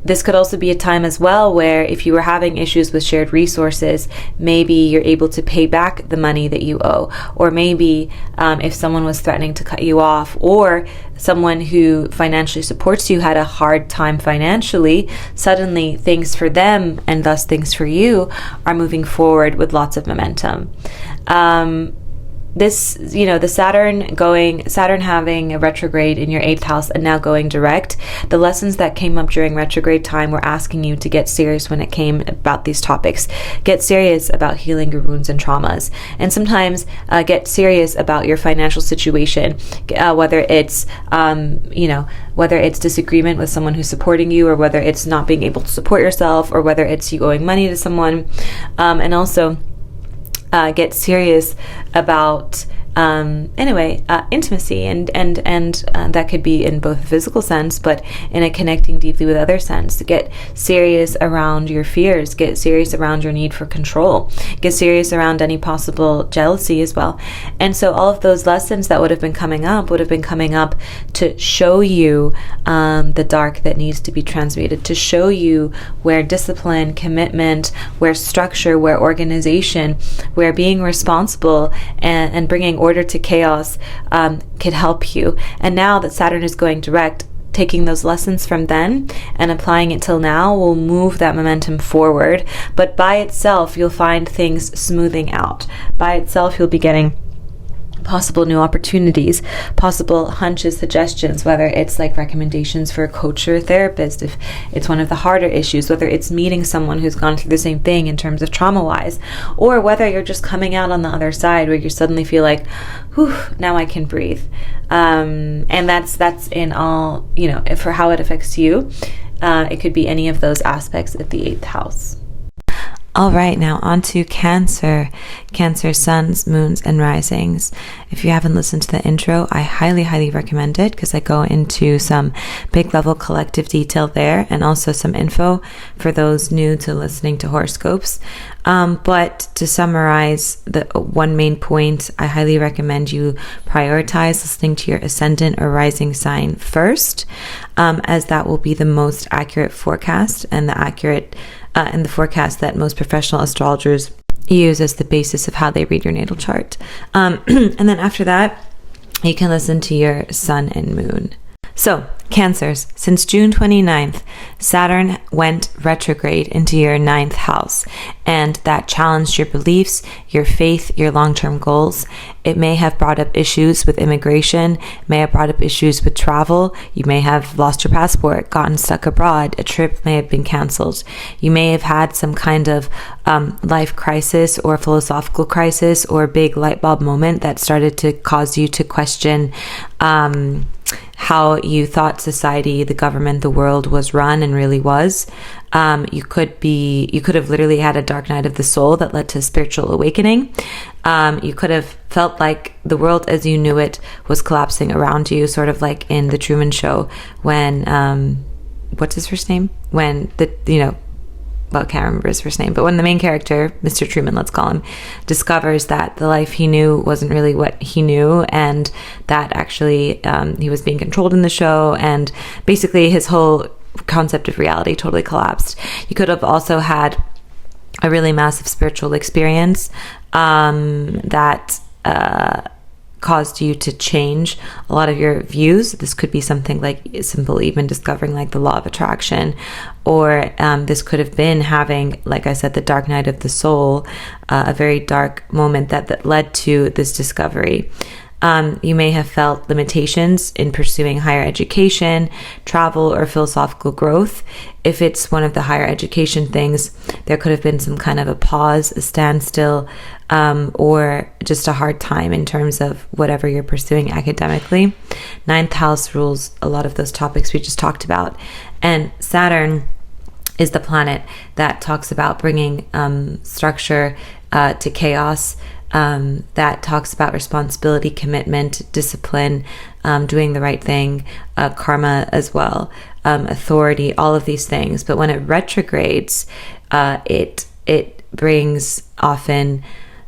This could also be a time as well where if you were having issues with shared resources, maybe you're able to pay back the money that you owe. Or maybe if someone was threatening to cut you off, or someone who financially supports you had a hard time financially, suddenly things for them, and thus things for you, are moving forward with lots of momentum. The Saturn having a retrograde in your 8th house and now going direct, the lessons that came up during retrograde time were asking you to get serious when it came about these topics. Get serious about healing your wounds and traumas. And sometimes get serious about your financial situation, whether it's disagreement with someone who's supporting you, or whether it's not being able to support yourself, or whether it's you owing money to someone. And also get serious about intimacy, and that could be in both a physical sense, but in a connecting deeply with other sense. Get serious around your fears. Get serious around your need for control. Get serious around any possible jealousy as well. And so all of those lessons that would have been coming up to show you the dark that needs to be transmuted, to show you where discipline, commitment, where structure, where organization, where being responsible and bringing order to chaos could help you. And now that Saturn is going direct, taking those lessons from then and applying it till now will move that momentum forward. But by itself, you'll find things smoothing out. By itself, you'll be getting possible new opportunities, possible hunches, suggestions, whether it's like recommendations for a coach or a therapist, if it's one of the harder issues, whether it's meeting someone who's gone through the same thing in terms of trauma-wise, or whether you're just coming out on the other side where you suddenly feel like, whew, now I can breathe. And that's in all, for how it affects you. It could be any of those aspects of the 8th house. All right, now on to Cancer. Cancer suns, moons, and risings. If you haven't listened to the intro, I highly, highly recommend it, because I go into some big level collective detail there, and also some info for those new to listening to horoscopes. But to summarize, the one main point, I highly recommend you prioritize listening to your ascendant or rising sign first, as that will be the most accurate forecast, and the forecast that most professional astrologers use as the basis of how they read your natal chart. And then after that, you can listen to your sun and moon. So, Cancers, since June 29th, Saturn went retrograde into your 9th house, and that challenged your beliefs, your faith, your long-term goals. It may have brought up issues with immigration, may have brought up issues with travel. You may have lost your passport, gotten stuck abroad, a trip may have been canceled. You may have had some kind of life crisis or philosophical crisis or a big light bulb moment that started to cause you to question how you thought society, the government, the world was run and really was. You could have literally had a dark night of the soul that led to spiritual awakening. You could have felt like the world as you knew it was collapsing around you, sort of like in the Truman Show when, what's his first name? When I can't remember his first name, but when the main character, Mr. Truman, let's call him, discovers that the life he knew wasn't really what he knew, and that actually he was being controlled in the show, and basically his whole concept of reality totally collapsed. You could have also had a really massive spiritual experience that caused you to change a lot of your views. This could be something like simple, even discovering like the law of attraction, or this could have been having, like I said, the dark night of the soul, a very dark moment that led to this discovery. You may have felt limitations in pursuing higher education, travel, or philosophical growth. If it's one of the higher education things, there could have been some kind of a pause, a standstill, or just a hard time in terms of whatever you're pursuing academically. 9th house rules a lot of those topics we just talked about. And Saturn is the planet that talks about bringing structure to chaos, that talks about responsibility, commitment, discipline, doing the right thing, karma as well, authority, all of these things. But when it retrogrades, it brings often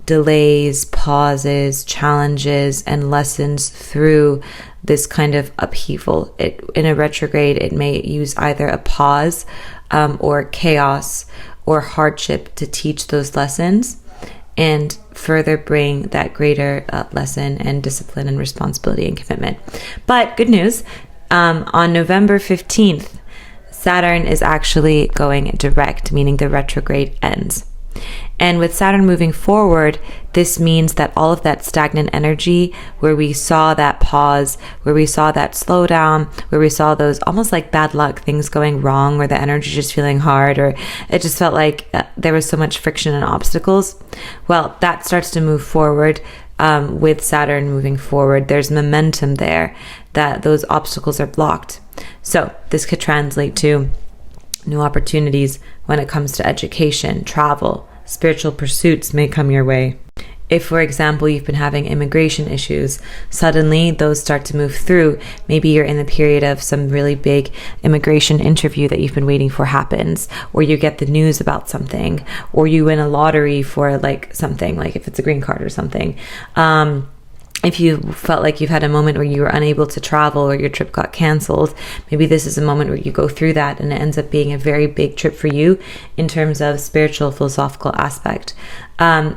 delays, pauses, challenges, and lessons through this kind of upheaval. In a retrograde, it may use either a pause or chaos or hardship to teach those lessons and further bring that greater lesson and discipline and responsibility and commitment. But good news, on November 15th, Saturn is actually going direct, meaning the retrograde ends. And with Saturn moving forward, this means that all of that stagnant energy, where we saw that pause, where we saw that slowdown, where we saw those almost like bad luck things going wrong, or the energy just feeling hard, or it just felt like there was so much friction and obstacles. Well, that starts to move forward with Saturn moving forward. There's momentum there that those obstacles are blocked. So this could translate to new opportunities when it comes to education, travel, spiritual pursuits may come your way. If, for example, you've been having immigration issues, suddenly those start to move through. Maybe you're in the period of some really big immigration interview that you've been waiting for happens, or you get the news about something, or you win a lottery for like something, like if it's a green card or something. If you felt like you've had a moment where you were unable to travel or your trip got canceled, maybe this is a moment where you go through that and it ends up being a very big trip for you in terms of spiritual, philosophical aspect.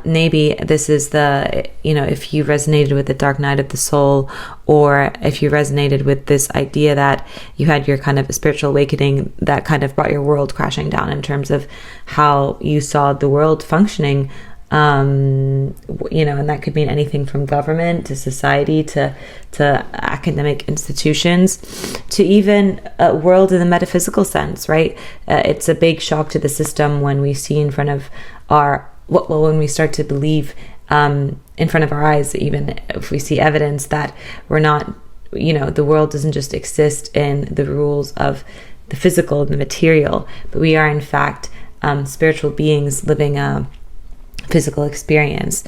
Maybe this is if you resonated with the dark night of the soul, or if you resonated with this idea that you had your kind of spiritual awakening that kind of brought your world crashing down in terms of how you saw the world functioning. And that could mean anything from government to society to academic institutions to even a world in the metaphysical sense, right? It's a big shock to the system when we see in front of when we start to believe in front of our eyes, even if we see evidence that we're not, the world doesn't just exist in the rules of the physical and the material, but we are in fact spiritual beings living a physical experience,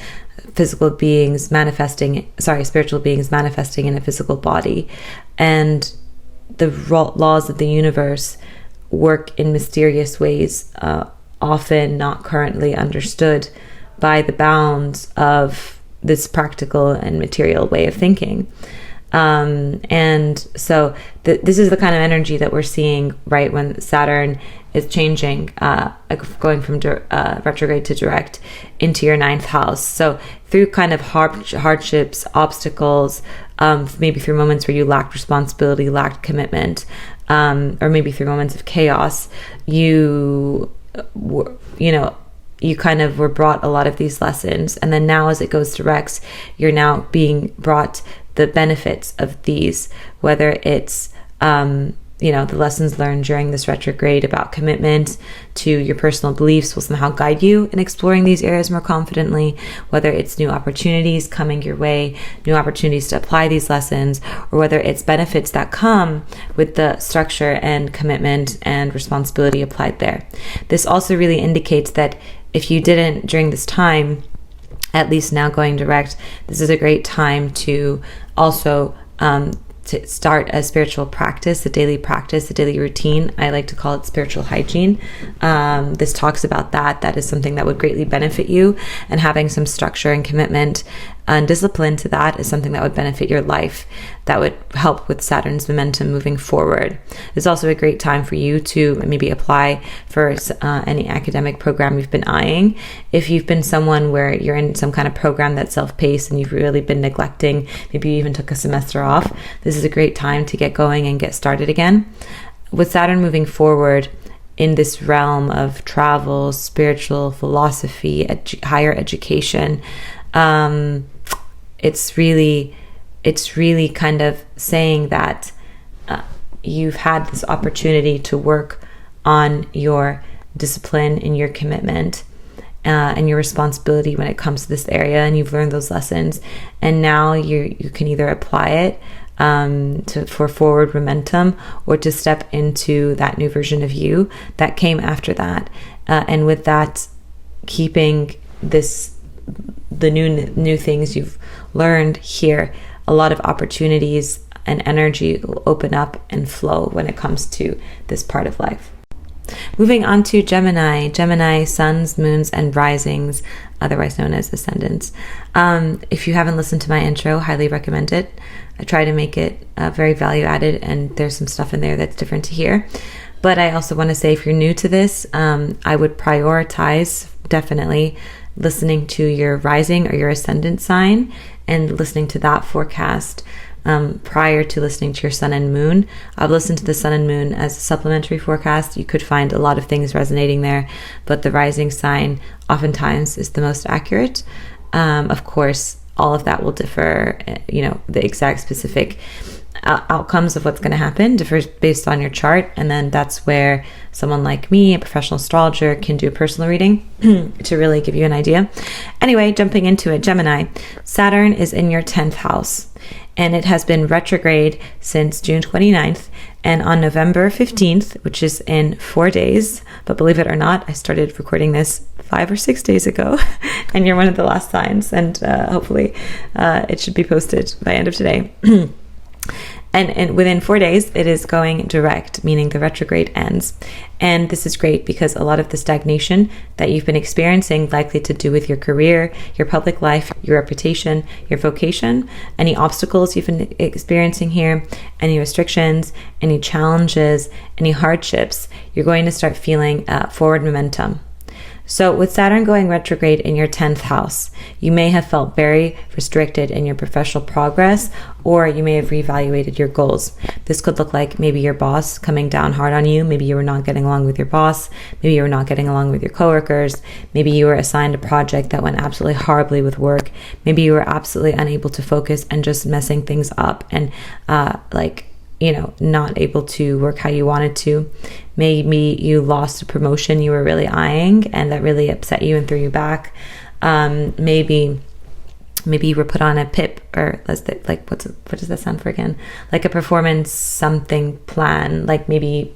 spiritual beings manifesting in a physical body. And the laws of the universe work in mysterious ways, often not currently understood by the bounds of this practical and material way of thinking. And so this is the kind of energy that we're seeing right when Saturn is changing, going from retrograde to direct into your 9th house. So through kind of hardships, obstacles, maybe through moments where you lacked responsibility, lacked commitment, or maybe through moments of chaos, you kind of were brought a lot of these lessons. And then now as it goes direct, you're now being brought the benefits of these, whether it's the lessons learned during this retrograde about commitment to your personal beliefs will somehow guide you in exploring these areas more confidently, whether it's new opportunities coming your way, new opportunities to apply these lessons, or whether it's benefits that come with the structure and commitment and responsibility applied there. This also really indicates that if you didn't during this time, at least now going direct, this is a great time to also to start a spiritual practice, a daily routine. I like to call it spiritual hygiene. This talks about that. That is something that would greatly benefit you, and having some structure and commitment and discipline to that is something that would benefit your life, that would help with Saturn's momentum moving forward. It's also a great time for you to maybe apply for any academic program you've been eyeing. If you've been someone where you're in some kind of program that's self-paced and you've really been neglecting, maybe you even took a semester off, this is a great time to get going and get started again. With Saturn moving forward in this realm of travel, spiritual philosophy, higher education, it's really kind of saying that you've had this opportunity to work on your discipline and your commitment and your responsibility when it comes to this area, and you've learned those lessons, and now you can either apply it for forward momentum, or to step into that new version of you that came after that, and with that, keeping the new things you've learned here, a lot of opportunities and energy will open up and flow when it comes to this part of life. Moving on to Gemini, suns, moons, and risings, otherwise known as ascendants. If you haven't listened to my intro, highly recommend it. I try to make it very value added, and there's some stuff in there that's different to hear. But I also want to say, if you're new to this, I would prioritize definitely listening to your rising or your ascendant sign and listening to that forecast prior to listening to your sun and moon. I've listened to the sun and moon as a supplementary forecast. You could find a lot of things resonating there, but the rising sign oftentimes is the most accurate. Of course, all of that will differ, the exact specific outcomes of what's going to happen differs based on your chart, and then that's where someone like me, a professional astrologer, can do a personal reading to really give you an idea. Anyway, jumping into it, Gemini, Saturn is in your 10th house, and it has been retrograde since June 29th, and on November 15th, which is in 4 days, but believe it or not, I started recording this 5 or 6 days ago, and you're one of the last signs, and hopefully it should be posted by end of today. And within 4 days, it is going direct, meaning the retrograde ends. And this is great because a lot of the stagnation that you've been experiencing, likely to do with your career, your public life, your reputation, your vocation, any obstacles you've been experiencing here, any restrictions, any challenges, any hardships, you're going to start feeling forward momentum. So with Saturn going retrograde in your 10th house, you may have felt very restricted in your professional progress, or you may have reevaluated your goals. This could look like maybe your boss coming down hard on you. Maybe you were not getting along with your boss. Maybe you were not getting along with your coworkers. Maybe you were assigned a project that went absolutely horribly with work. Maybe you were absolutely unable to focus and just messing things up and not able to work how you wanted to. Maybe you lost a promotion you were really eyeing and that really upset you and threw you back. Maybe you were put on a PIP, or what does that stand for again? Like a performance something plan. Like maybe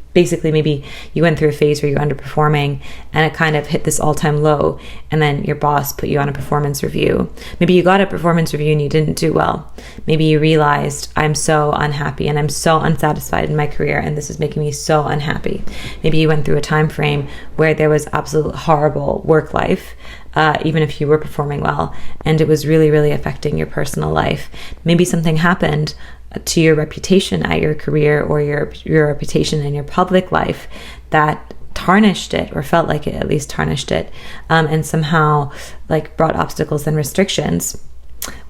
you went through a phase where you were underperforming and it kind of hit this all-time low, and then your boss put you on a performance review. Maybe you got a performance review and you didn't do well. Maybe you realized, I'm so unhappy and I'm so unsatisfied in my career and this is making me so unhappy. Maybe you went through a time frame where there was absolute horrible work life, even if you were performing well, and it was really, really affecting your personal life. Maybe something happened to your reputation at your career, or your reputation in your public life, that tarnished it, or felt like it at least tarnished it, and somehow like brought obstacles and restrictions.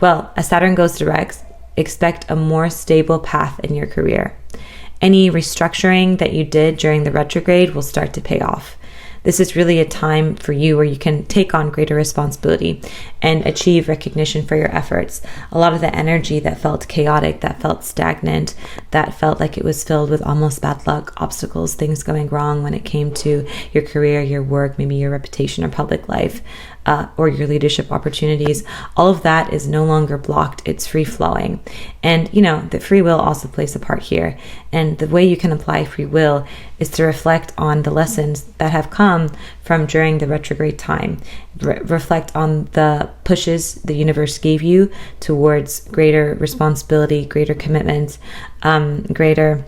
Well, as Saturn goes direct, expect a more stable path in your career. Any restructuring that you did during the retrograde will start to pay off. This is really a time for you where you can take on greater responsibility and achieve recognition for your efforts. A lot of the energy that felt chaotic, that felt stagnant, that felt like it was filled with almost bad luck, obstacles, things going wrong when it came to your career, your work, maybe your reputation or public life, or your leadership opportunities, all of that is no longer blocked. It's free flowing. And, the free will also plays a part here. And the way you can apply free will is to reflect on the lessons that have come from during the retrograde time. Reflect on the pushes the universe gave you towards greater responsibility, greater commitment, greater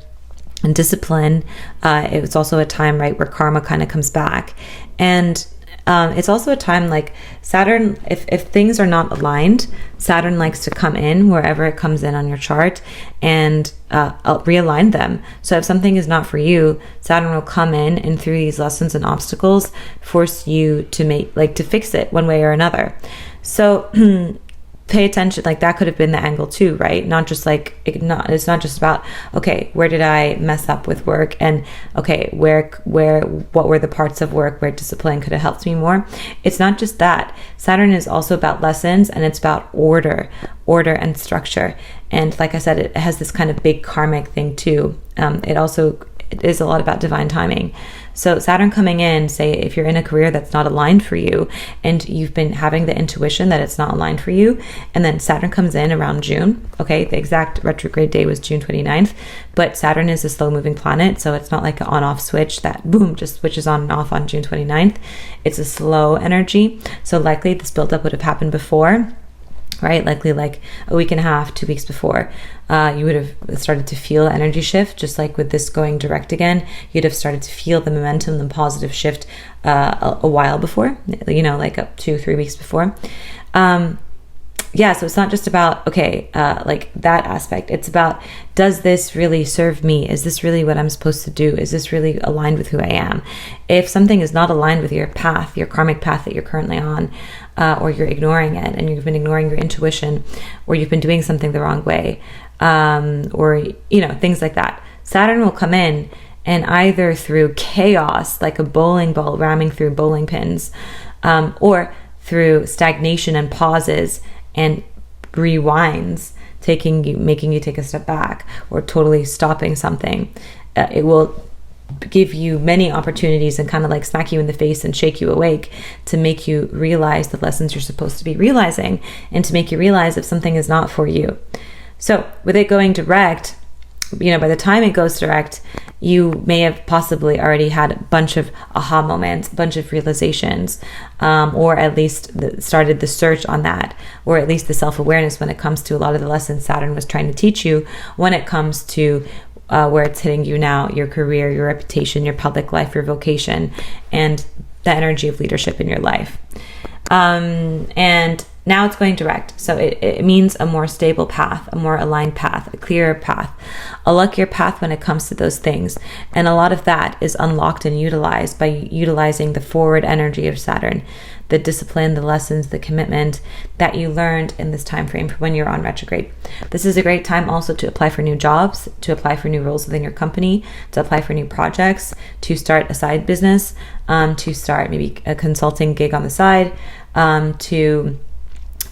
discipline. It was also a time, right, where karma kind of comes back. And it's also a time like Saturn, if things are not aligned, Saturn likes to come in wherever it comes in on your chart and realign them. So if something is not for you, Saturn will come in and through these lessons and obstacles, force you to fix it one way or another. So pay attention, like that could have been the angle too, right? Not just like, it's not just about, okay, where did I mess up with work? And okay, what were the parts of work where discipline could have helped me more? It's not just that. Saturn is also about lessons, and it's about order and structure. And like I said, it has this kind of big karmic thing too. It is a lot about divine timing. So Saturn coming in, say if you're in a career that's not aligned for you and you've been having the intuition that it's not aligned for you, and then Saturn comes in around June. Okay, the exact retrograde day was June 29th, but Saturn is a slow moving planet, so it's not like an on-off switch that boom, just switches on and off on June 29th. It's a slow energy. So likely this buildup would have happened before, right? Likely like a week and a half, 2 weeks before, you would have started to feel the energy shift. Just like with this going direct again, you'd have started to feel the momentum, the positive shift a while before, like up 2-3 weeks before. So it's not just about, like that aspect. It's about, does this really serve me? Is this really what I'm supposed to do? Is this really aligned with who I am? If something is not aligned with your path, your karmic path that you're currently on, or you're ignoring it and you've been ignoring your intuition, or you've been doing something the wrong way, or, things like that, Saturn will come in and either through chaos, like a bowling ball ramming through bowling pins, or through stagnation and pauses and rewinds, making you take a step back, or totally stopping something. It will give you many opportunities and kind of like smack you in the face and shake you awake to make you realize the lessons you're supposed to be realizing, and to make you realize if something is not for you. So with it going direct, by the time it goes direct, you may have possibly already had a bunch of aha moments, a bunch of realizations, or at least started the search on that, or at least the self-awareness when it comes to a lot of the lessons Saturn was trying to teach you when it comes to where it's hitting you now, your career, your reputation, your public life, your vocation, and the energy of leadership in your life. And now it's going direct. So it means a more stable path, a more aligned path, a clearer path, a luckier path when it comes to those things. And a lot of that is unlocked and utilized by utilizing the forward energy of Saturn, the discipline, the lessons, the commitment that you learned in this time frame when you're on retrograde. This is a great time also to apply for new jobs, to apply for new roles within your company, to apply for new projects, to start a side business, to start maybe a consulting gig on the side, to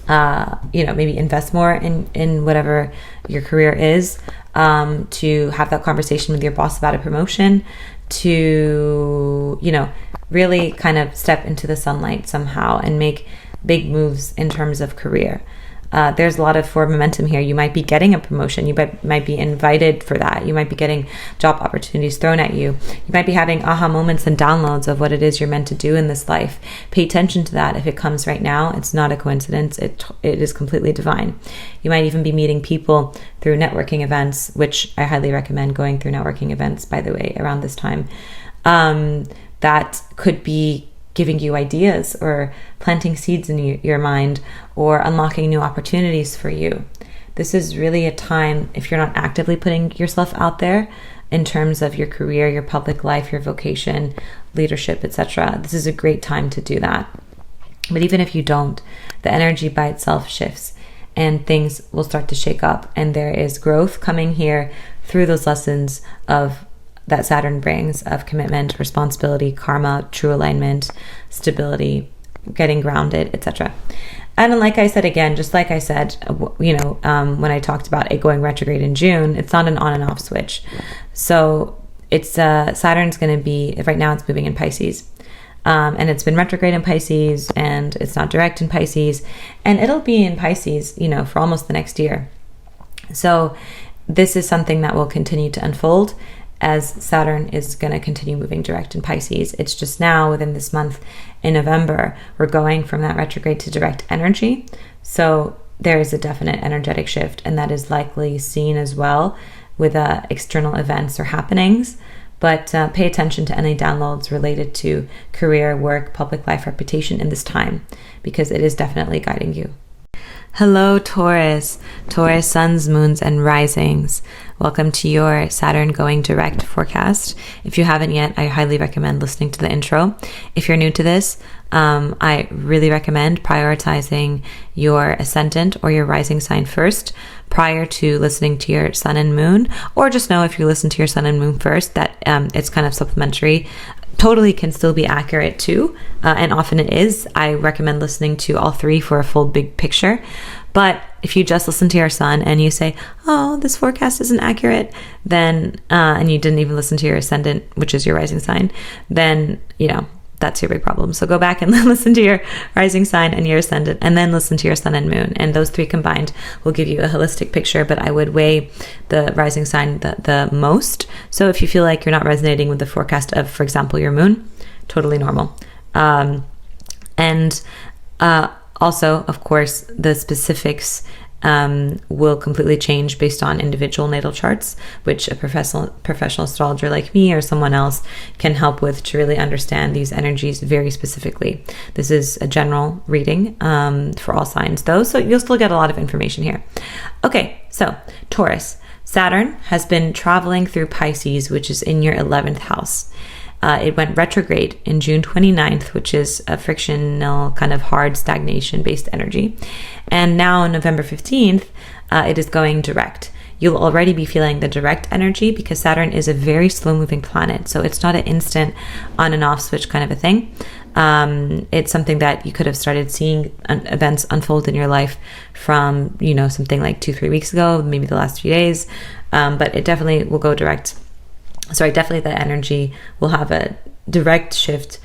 maybe invest more in whatever your career is, to have that conversation with your boss about a promotion, to, really kind of step into the sunlight somehow and make big moves in terms of career. There's a lot of forward momentum here. You might be getting a promotion. You might be invited for that. You might be getting job opportunities thrown at you. You might be having aha moments and downloads of what it is you're meant to do in this life. Pay attention to that. If it comes right now, it's not a coincidence. It is completely divine. You might even be meeting people through networking events, which I highly recommend going through networking events, by the way, around this time. That could be giving you ideas or planting seeds in your mind or unlocking new opportunities for you. this is really a time, if you're not actively putting yourself out there in terms of your career, your public life, your vocation, leadership, etc., this is a great time to do that. But even if you don't, the energy by itself shifts and things will start to shake up, and there is growth coming here through those lessons of that Saturn brings, of commitment, responsibility, karma, true alignment, stability, getting grounded, etc. And like I said, again, just like I said, when I talked about it going retrograde in June, it's not an on and off switch. So it's Saturn's going to be, right now it's moving in Pisces. And it's been retrograde in Pisces, and it's not direct in Pisces, and it'll be in Pisces, for almost the next year. So this is something that will continue to unfold as Saturn is going to continue moving direct in Pisces. It's just now within this month in November, we're going from that retrograde to direct energy. So there is a definite energetic shift, and that is likely seen as well with external events or happenings. But pay attention to any downloads related to career, work, public life, reputation in this time, because it is definitely guiding you. Hello, Taurus. Taurus, suns, moons, and risings. Welcome to your Saturn Going Direct forecast. If you haven't yet, I highly recommend listening to the intro. If you're new to this, I really recommend prioritizing your ascendant or your rising sign first prior to listening to your sun and moon, or just know if you listen to your sun and moon first that it's kind of supplementary. Totally can still be accurate too, and often it is. I recommend listening to all three for a full big picture. But if you just listen to your sun and you say, oh, this forecast isn't accurate, then and you didn't even listen to your ascendant, which is your rising sign, then that's your big problem. So go back and listen to your rising sign and your ascendant, and then listen to your sun and moon. And those three combined will give you a holistic picture, but I would weigh the rising sign the most. So if you feel like you're not resonating with the forecast of, for example, your moon, totally normal. Also, of course, the specifics will completely change based on individual natal charts, which a professional astrologer like me or someone else can help with to really understand these energies very specifically. This is a general reading for all signs though, so you'll still get a lot of information here. Okay, so Taurus, Saturn has been traveling through Pisces, which is in your 11th house. It went retrograde in June 29th, which is a frictional kind of hard stagnation-based energy. And now on November 15th, it is going direct. You'll already be feeling the direct energy because Saturn is a very slow-moving planet. So it's not an instant on and off switch kind of a thing. It's something that you could have started seeing events unfold in your life from, something like 2-3 weeks ago, maybe the last few days. But it definitely will go direct. Definitely the energy will have a direct shift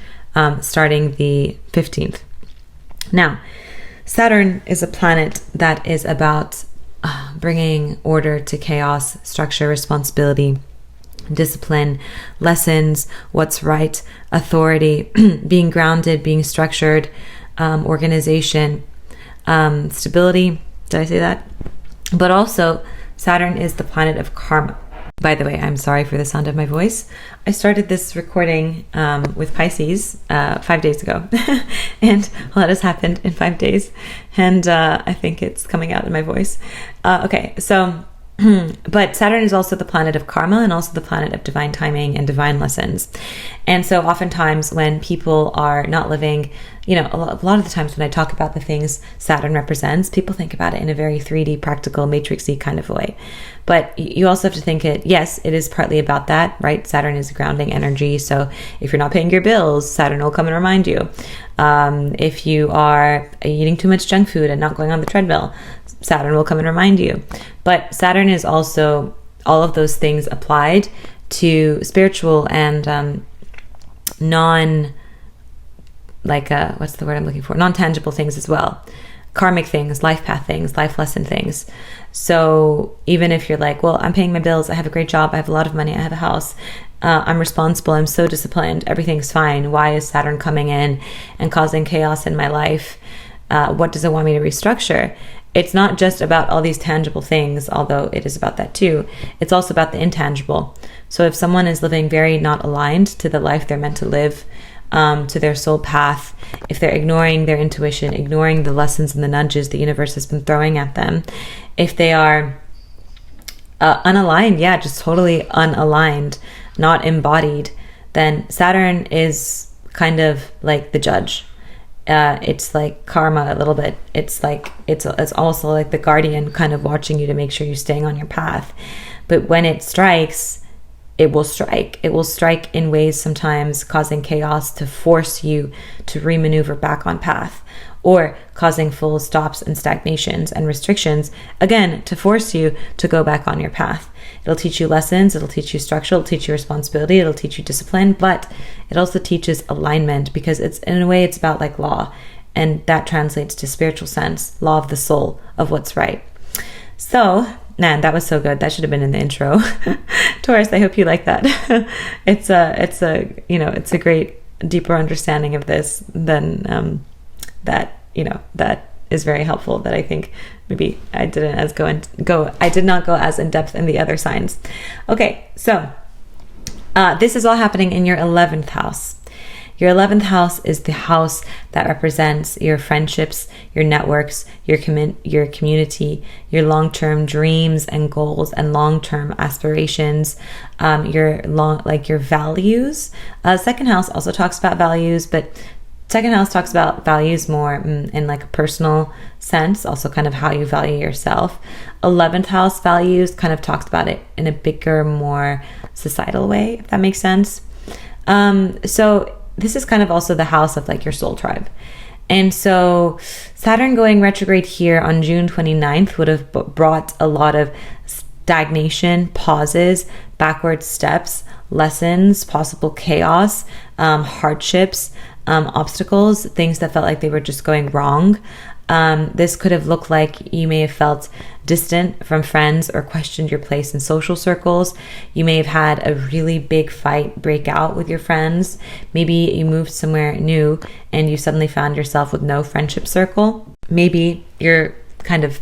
starting the 15th. Now, Saturn is a planet that is about bringing order to chaos, structure, responsibility, discipline, lessons, what's right, authority, being grounded, being structured, organization, stability. Did I say that? But also, Saturn is the planet of karma. By the way, I'm sorry for the sound of my voice. I started this recording with Pisces 5 days ago, and a lot has happened in 5 days, and I think it's coming out in my voice. But Saturn is also the planet of karma and also the planet of divine timing and divine lessons. And so oftentimes when people are not living, a lot of the times when I talk about the things Saturn represents, people think about it in a very 3D, practical, matrixy kind of way. But you also have to think yes, it is partly about that, right? Saturn is a grounding energy. So if you're not paying your bills, Saturn will come and remind you. If you are eating too much junk food and not going on the treadmill, Saturn will come and remind you. But Saturn is also all of those things applied to spiritual and non-tangible things as well. Karmic things, life path things, life lesson things. So even if you're like, well, I'm paying my bills, I have a great job, I have a lot of money, I have a house, I'm responsible, I'm so disciplined, everything's fine. Why is Saturn coming in and causing chaos in my life? What does it want me to restructure? It's not just about all these tangible things, although it is about that too. It's also about the intangible. So if someone is living very not aligned to the life they're meant to live, to their soul path, if they're ignoring their intuition, ignoring the lessons and the nudges the universe has been throwing at them, If they are unaligned, yeah, just totally unaligned, not embodied, then Saturn is kind of like the judge. It's like karma a little bit. It's like it's also like the guardian, kind of watching you to make sure you're staying on your path. But when it strikes, it will strike. It will strike in ways sometimes causing chaos to force you to remaneuver back on path, or causing full stops and stagnations and restrictions, again, to force you to go back on your path. It'll teach you lessons, it'll teach you structure, it'll teach you responsibility, it'll teach you discipline, but it also teaches alignment, because it's, in a way, it's about like law, and that translates to spiritual sense, law of the soul, of what's right. So, man, that was so good. That should have been in the intro. Taurus, I hope you like that. It's a great, deeper understanding of this than that is very helpful, that I think maybe I did not go as in depth in the other signs. Okay, so this is all happening in your 11th house. Your 11th house is the house that represents your friendships, your networks, your community, your long-term dreams and goals and long-term aspirations, your values. Second house also talks about values, but second house talks about values more in like a personal sense, also kind of how you value yourself. 11th house values kind of talks about it in a bigger, more societal way, if that makes sense. So this is kind of also the house of like your soul tribe. And so Saturn going retrograde here on June 29th would have brought a lot of stagnation, pauses, backward steps, lessons, possible chaos, hardships, obstacles, things that felt like they were just going wrong. This could have looked like you may have felt distant from friends or questioned your place in social circles. You may have had a really big fight break out with your friends. Maybe you moved somewhere new and you suddenly found yourself with no friendship circle. Maybe your kind of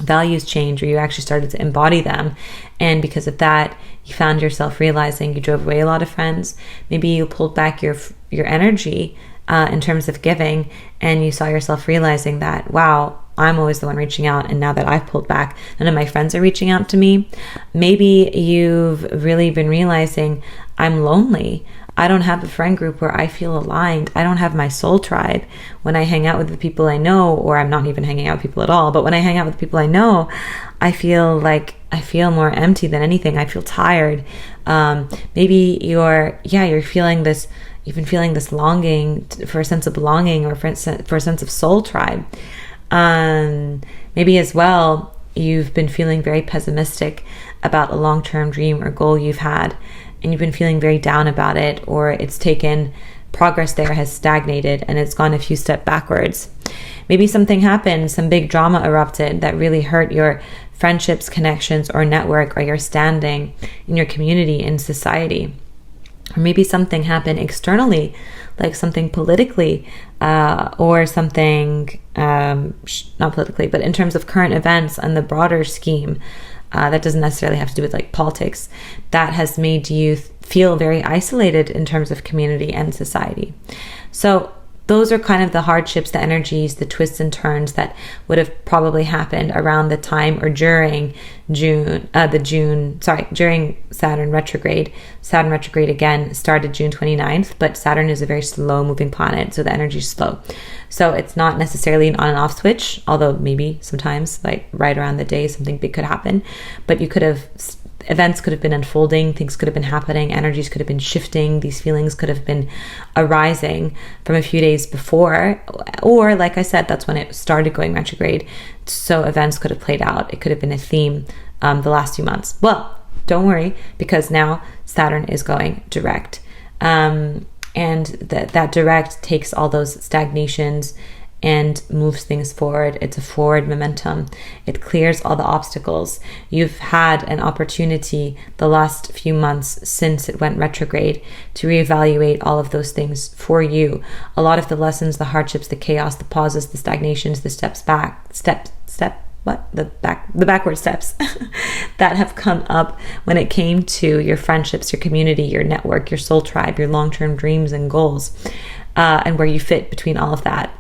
values change, or you actually started to embody them, and because of that you found yourself realizing you drove away a lot of friends. Maybe you pulled back your energy in terms of giving, and you saw yourself realizing that, wow, I'm always the one reaching out, and now that I've pulled back, none of my friends are reaching out to me. Maybe you've really been realizing, I'm lonely. I don't have a friend group where I feel aligned. I don't have my soul tribe. When I hang out with the people I know, or I'm not even hanging out with people at all, but when I hang out with people I know, I feel more empty than anything. I feel tired. Maybe you're feeling this, you've been feeling this longing for a sense of belonging, or for a sense of soul tribe. Maybe as well, you've been feeling very pessimistic about a long-term dream or goal you've had, and you've been feeling very down about it, or it's taken, progress there has stagnated and it's gone a few steps backwards. Maybe something happened, some big drama erupted that really hurt your friendships, connections, or network, or your standing in your community, in society. Or maybe something happened externally, like something politically, or something, not politically, but in terms of current events and the broader scheme, that doesn't necessarily have to do with like politics, that has made you feel very isolated in terms of community and society. So those are kind of the hardships, the energies, the twists and turns that would have probably happened around the time or during during Saturn retrograde. Saturn retrograde again started June 29th, but Saturn is a very slow moving planet, so the energy is slow. So it's not necessarily an on and off switch, although maybe sometimes like right around the day something big could happen, but events could have been unfolding, things could have been happening, energies could have been shifting, these feelings could have been arising from a few days before, or like I said, that's when it started going retrograde, so events could have played out. It could have been a theme the last few months. Well, don't worry, because now Saturn is going direct, and that direct takes all those stagnations and moves things forward. It's a forward momentum. It clears all the obstacles. You've had an opportunity the last few months since it went retrograde to reevaluate all of those things for you. A lot of the lessons, the hardships, the chaos, the pauses, the stagnations, the backward steps that have come up when it came to your friendships, your community, your network, your soul tribe, your long-term dreams and goals, and where you fit between all of that.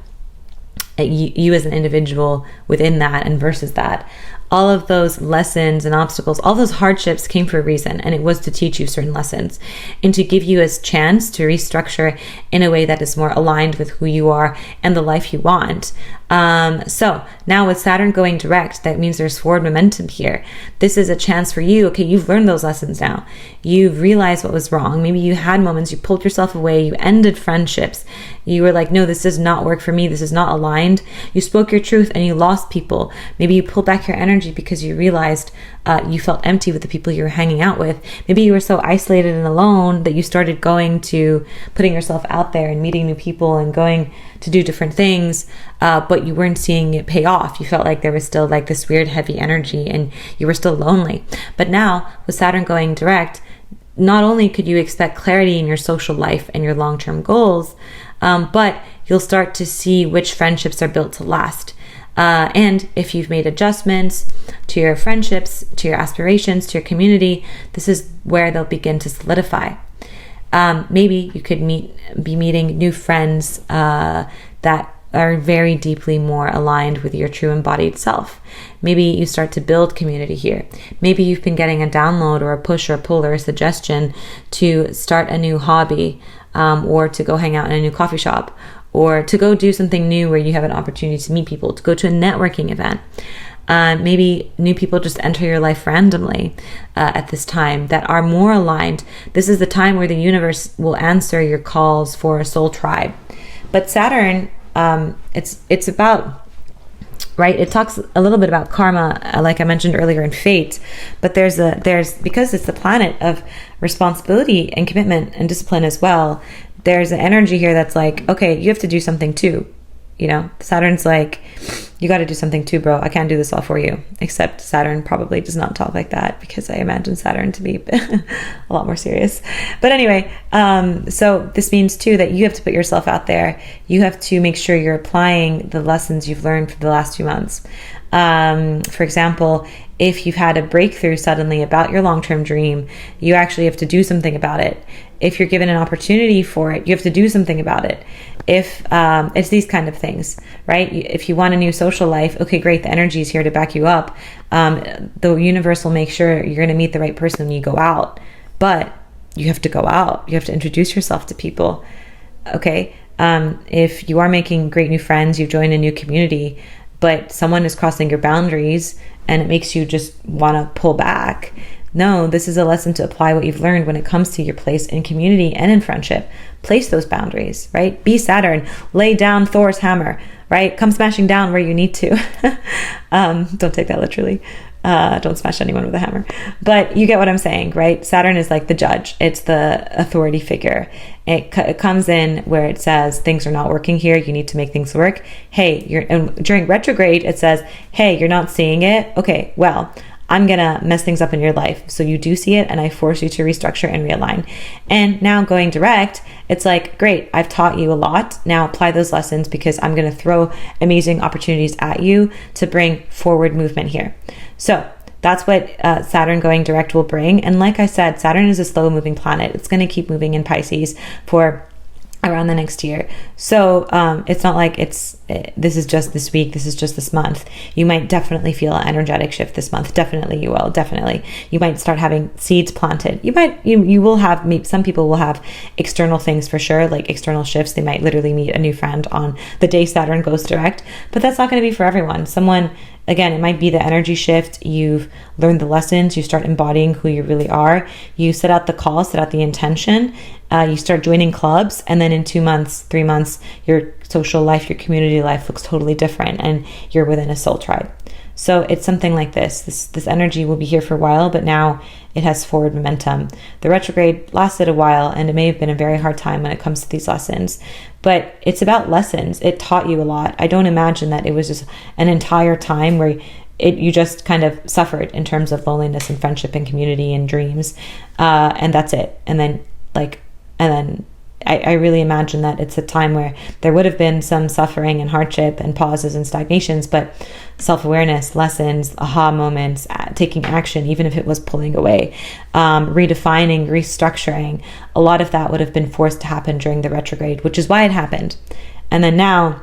You as an individual within that and versus that. all of those lessons and obstacles, all those hardships came for a reason, and it was to teach you certain lessons and to give you a chance to restructure in a way that is more aligned with who you are and the life you want. So now with Saturn going direct, that means there's forward momentum here. This is a chance for you. Okay, you've learned those lessons now. You've realized what was wrong. Maybe you had moments, you pulled yourself away, you ended friendships. You were like, no, this does not work for me. This is not aligned. You spoke your truth and you lost people. Maybe you pulled back your energy because you realized you felt empty with the people you were hanging out with. Maybe you were so isolated and alone that you started going to putting yourself out there and meeting new people and going to do different things, but you weren't seeing it pay off. You felt like there was still like this weird heavy energy and you were still lonely. But now with Saturn going direct, not only could you expect clarity in your social life and your long-term goals, but you'll start to see which friendships are built to last. And if you've made adjustments to your friendships, to your aspirations, to your community, this is where they'll begin to solidify. Maybe you could be meeting new friends that are very deeply more aligned with your true embodied self. Maybe you start to build community here. Maybe you've been getting a download or a push or pull or a suggestion to start a new hobby, or to go hang out in a new coffee shop, or to go do something new where you have an opportunity to meet people, to go to a networking event. Maybe new people just enter your life randomly at this time that are more aligned. This is the time where the universe will answer your calls for a soul tribe. But Saturn, it's about, right? It talks a little bit about karma, like I mentioned earlier, and fate. But there's because it's the planet of responsibility and commitment and discipline as well. There's an energy here that's like, okay, you have to do something too. You know, Saturn's like, you got to do something too, bro. I can't do this all for you. Except Saturn probably does not talk like that, because I imagine Saturn to be a lot more serious. But anyway, so this means too that you have to put yourself out there. You have to make sure you're applying the lessons you've learned for the last 2 months. For example, if you've had a breakthrough suddenly about your long-term dream, you actually have to do something about it. If you're given an opportunity for it, you have to do something about it. If it's these kind of things, right? If you want a new social life, okay, great. The energy is here to back you up. The universe will make sure you're going to meet the right person when you go out, but you have to go out. You have to introduce yourself to people. Okay. If you are making great new friends, you've joined a new community, but someone is crossing your boundaries and it makes you just want to pull back. No, this is a lesson to apply what you've learned when it comes to your place in community and in friendship. Place those boundaries, right? Be Saturn. Lay down Thor's hammer, right? Come smashing down where you need to. Don't take that literally. Don't smash anyone with a hammer. But you get what I'm saying, right? Saturn is like the judge. It's the authority figure. It comes in where it says things are not working here. You need to make things work. Hey, and during retrograde, it says, hey, you're not seeing it. Okay, well, I'm going to mess things up in your life. So you do see it, and I force you to restructure and realign. And now going direct, it's like, great, I've taught you a lot. Now apply those lessons, because I'm going to throw amazing opportunities at you to bring forward movement here. So that's what Saturn going direct will bring. And like I said, Saturn is a slow moving planet. It's going to keep moving in Pisces for around the next year. So it's not like this is just this week, this is just this month. You might definitely feel an energetic shift this month. Definitely you will. Definitely. You might start having seeds planted. You will have, maybe some people will have external things for sure, like external shifts. They might literally meet a new friend on the day Saturn goes direct, but that's not going to be for everyone. Again, it might be the energy shift. You've learned the lessons. You start embodying who you really are. You set out the call, set out the intention. You start joining clubs. And then in 2 months, 3 months, your social life, your community life looks totally different. And you're within a soul tribe. So it's something like this. This energy will be here for a while, but now it has forward momentum. The retrograde lasted a while, and it may have been a very hard time when it comes to these lessons. But it's about lessons. It taught you a lot. I don't imagine that it was just an entire time where you just kind of suffered in terms of loneliness and friendship and community and dreams. And that's it. And then I really imagine that it's a time where there would have been some suffering and hardship and pauses and stagnations, but self-awareness, lessons, aha moments, taking action, even if it was pulling away, redefining, restructuring, a lot of that would have been forced to happen during the retrograde, which is why it happened. And then now,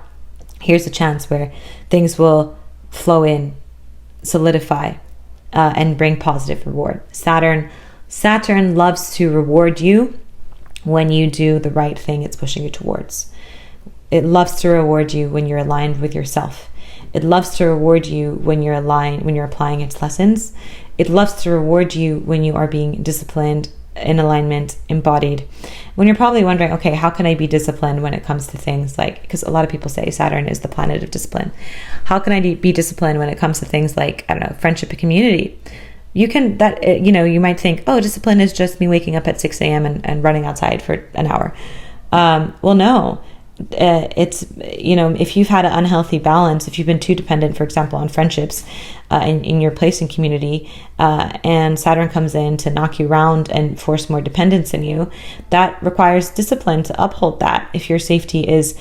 here's a chance where things will flow in solidify and bring positive reward. Saturn loves to reward you when you do the right thing it's pushing you towards. It loves to reward you when you're aligned with yourself. It loves to reward you when you're aligned, when you're applying its lessons. It loves to reward you when you are being disciplined, in alignment, embodied. When you're probably wondering, okay, how can I be disciplined when it comes to things like, because a lot of people say Saturn is the planet of discipline. How can I be disciplined when it comes to things like, I don't know, friendship and community? You can, you might think, oh, discipline is just me waking up at 6 a.m. and running outside for an hour. Well, no. It's, if you've had an unhealthy balance, if you've been too dependent, for example, on friendships in your place in community, and Saturn comes in to knock you around and force more dependence in you, that requires discipline to uphold that if your safety is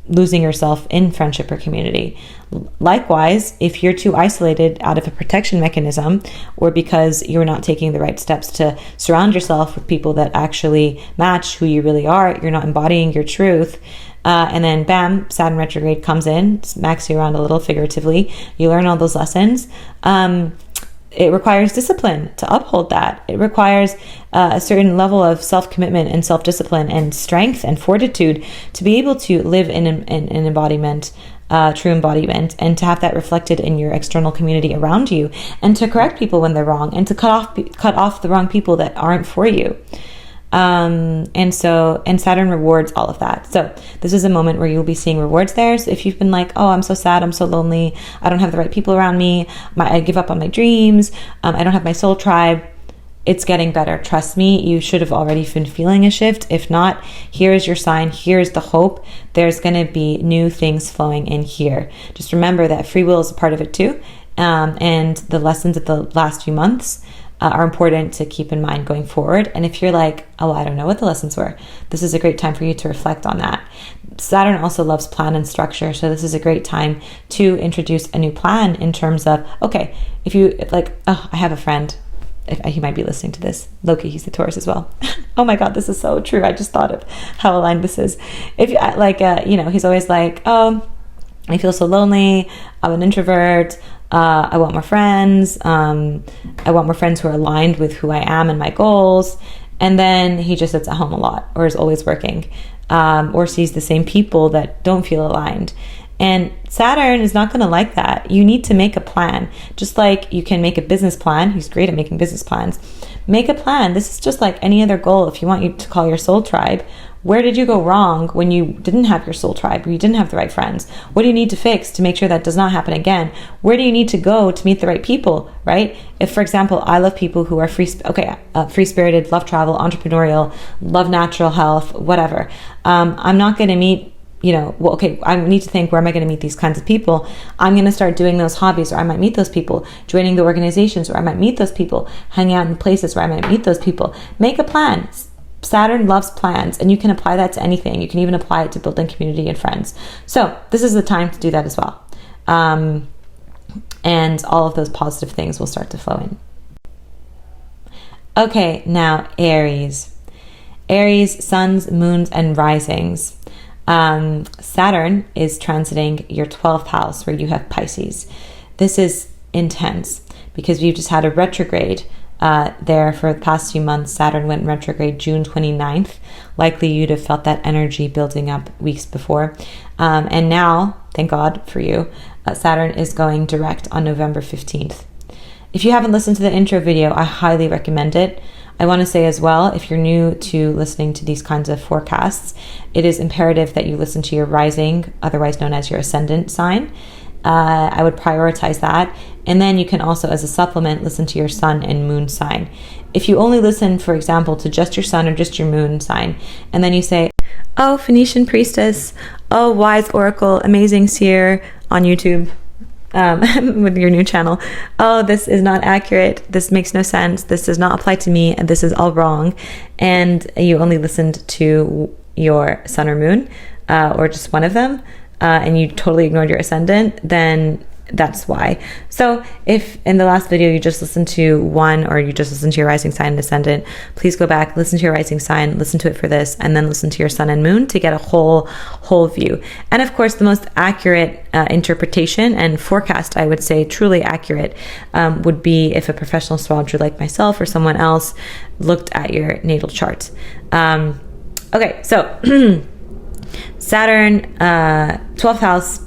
losing yourself in friendship or community. Likewise, if you're too isolated out of a protection mechanism, or because you're not taking the right steps to surround yourself with people that actually match who you really are, you're not embodying your truth, and then bam, Saturn retrograde comes in, smacks you around a little figuratively. You learn all those lessons. It requires discipline to uphold that. It requires a certain level of self-commitment and self-discipline and strength and fortitude to be able to live in an embodiment, true embodiment, and to have that reflected in your external community around you, and to correct people when they're wrong, and to cut off the wrong people that aren't for you. And Saturn rewards all of that. So this is a moment where you'll be seeing rewards there. So if you've been like, oh, I'm so sad, I'm so lonely, I don't have the right people around me, I give up on my dreams, I don't have my soul tribe, it's getting better. Trust me, you should have already been feeling a shift. If not, here is your sign. Here's the hope. There's going to be new things flowing in here. Just remember that free will is a part of it too. And the lessons of the last few months are important to keep in mind going forward. And if you're like, oh, I don't know what the lessons were, this is a great time for you to reflect on that. Saturn also loves plan and structure. So this is a great time to introduce a new plan in terms of, okay, if you like, oh, I have a friend, he might be listening to this. Loki, he's the Taurus as well. Oh my God, this is so true. I just thought of how aligned this is. If he's always like, oh, I feel so lonely. I'm an introvert. I want more friends. I want more friends who are aligned with who I am and my goals. And then he just sits at home a lot, or is always working, or sees the same people that don't feel aligned. And Saturn is not going to like that. You need to make a plan. Just like you can make a business plan. He's great at making business plans. Make a plan. This is just like any other goal. If you want you to call your soul tribe, where did you go wrong when you didn't have your soul tribe, or you didn't have the right friends? What do you need to fix to make sure that does not happen again? Where do you need to go to meet the right people, right? If, for example, I love people who are free-spirited, love travel, entrepreneurial, love natural health, whatever. I'm not going to meet, I need to think, where am I going to meet these kinds of people? I'm going to start doing those hobbies, or I might meet those people, joining the organizations, or I might meet those people, hanging out in places where I might meet those people. Make a plan. Saturn loves plans, and you can apply that to anything. You can even apply it to building community and friends. So this is the time to do that as well. And all of those positive things will start to flow in. Okay, now Aries. Aries, suns, moons, and risings. Saturn is transiting your 12th house, where you have Pisces. This is intense because you've just had a retrograde there for the past few months. Saturn went retrograde June 29th. Likely you'd have felt that energy building up weeks before. And now, thank God for you, Saturn is going direct on November 15th. If you haven't listened to the intro video, I highly recommend it. I want to say as well, if you're new to listening to these kinds of forecasts, it is imperative that you listen to your rising, otherwise known as your ascendant sign. I would prioritize that. And then you can also, as a supplement, listen to your sun and moon sign. If you only listen, for example, to just your sun or just your moon sign, and then you say, oh, Phoenician priestess, oh, wise oracle, amazing seer on YouTube, with your new channel, oh, this is not accurate, this makes no sense, this does not apply to me, and this is all wrong, and you only listened to your sun or moon, or just one of them, and you totally ignored your ascendant, then that's why. So if in the last video you just listened to one, or you just listened to your rising sign and ascendant, please go back, listen to your rising sign, listen to it for this, and then listen to your sun and moon to get a whole view. And of course, the most accurate interpretation and forecast, I would say truly accurate, would be if a professional astrologer like myself or someone else looked at your natal chart. Okay, so Saturn, 12th house.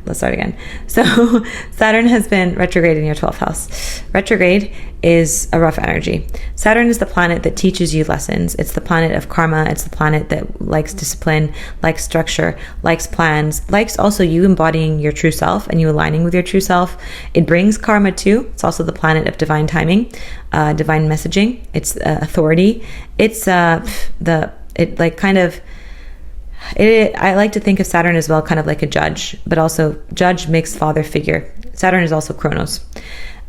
Let's start again. So Saturn has been retrograde in your 12th house. Retrograde is a rough energy. Saturn is the planet that teaches you lessons. It's the planet of karma. It's the planet that likes discipline, likes structure, likes plans, likes also you embodying your true self and you aligning with your true self. It brings karma too. It's also the planet of divine timing, divine messaging. It's authority. It's I like to think of Saturn as well, kind of like a judge, but also judge mixed father figure. Saturn is also Chronos,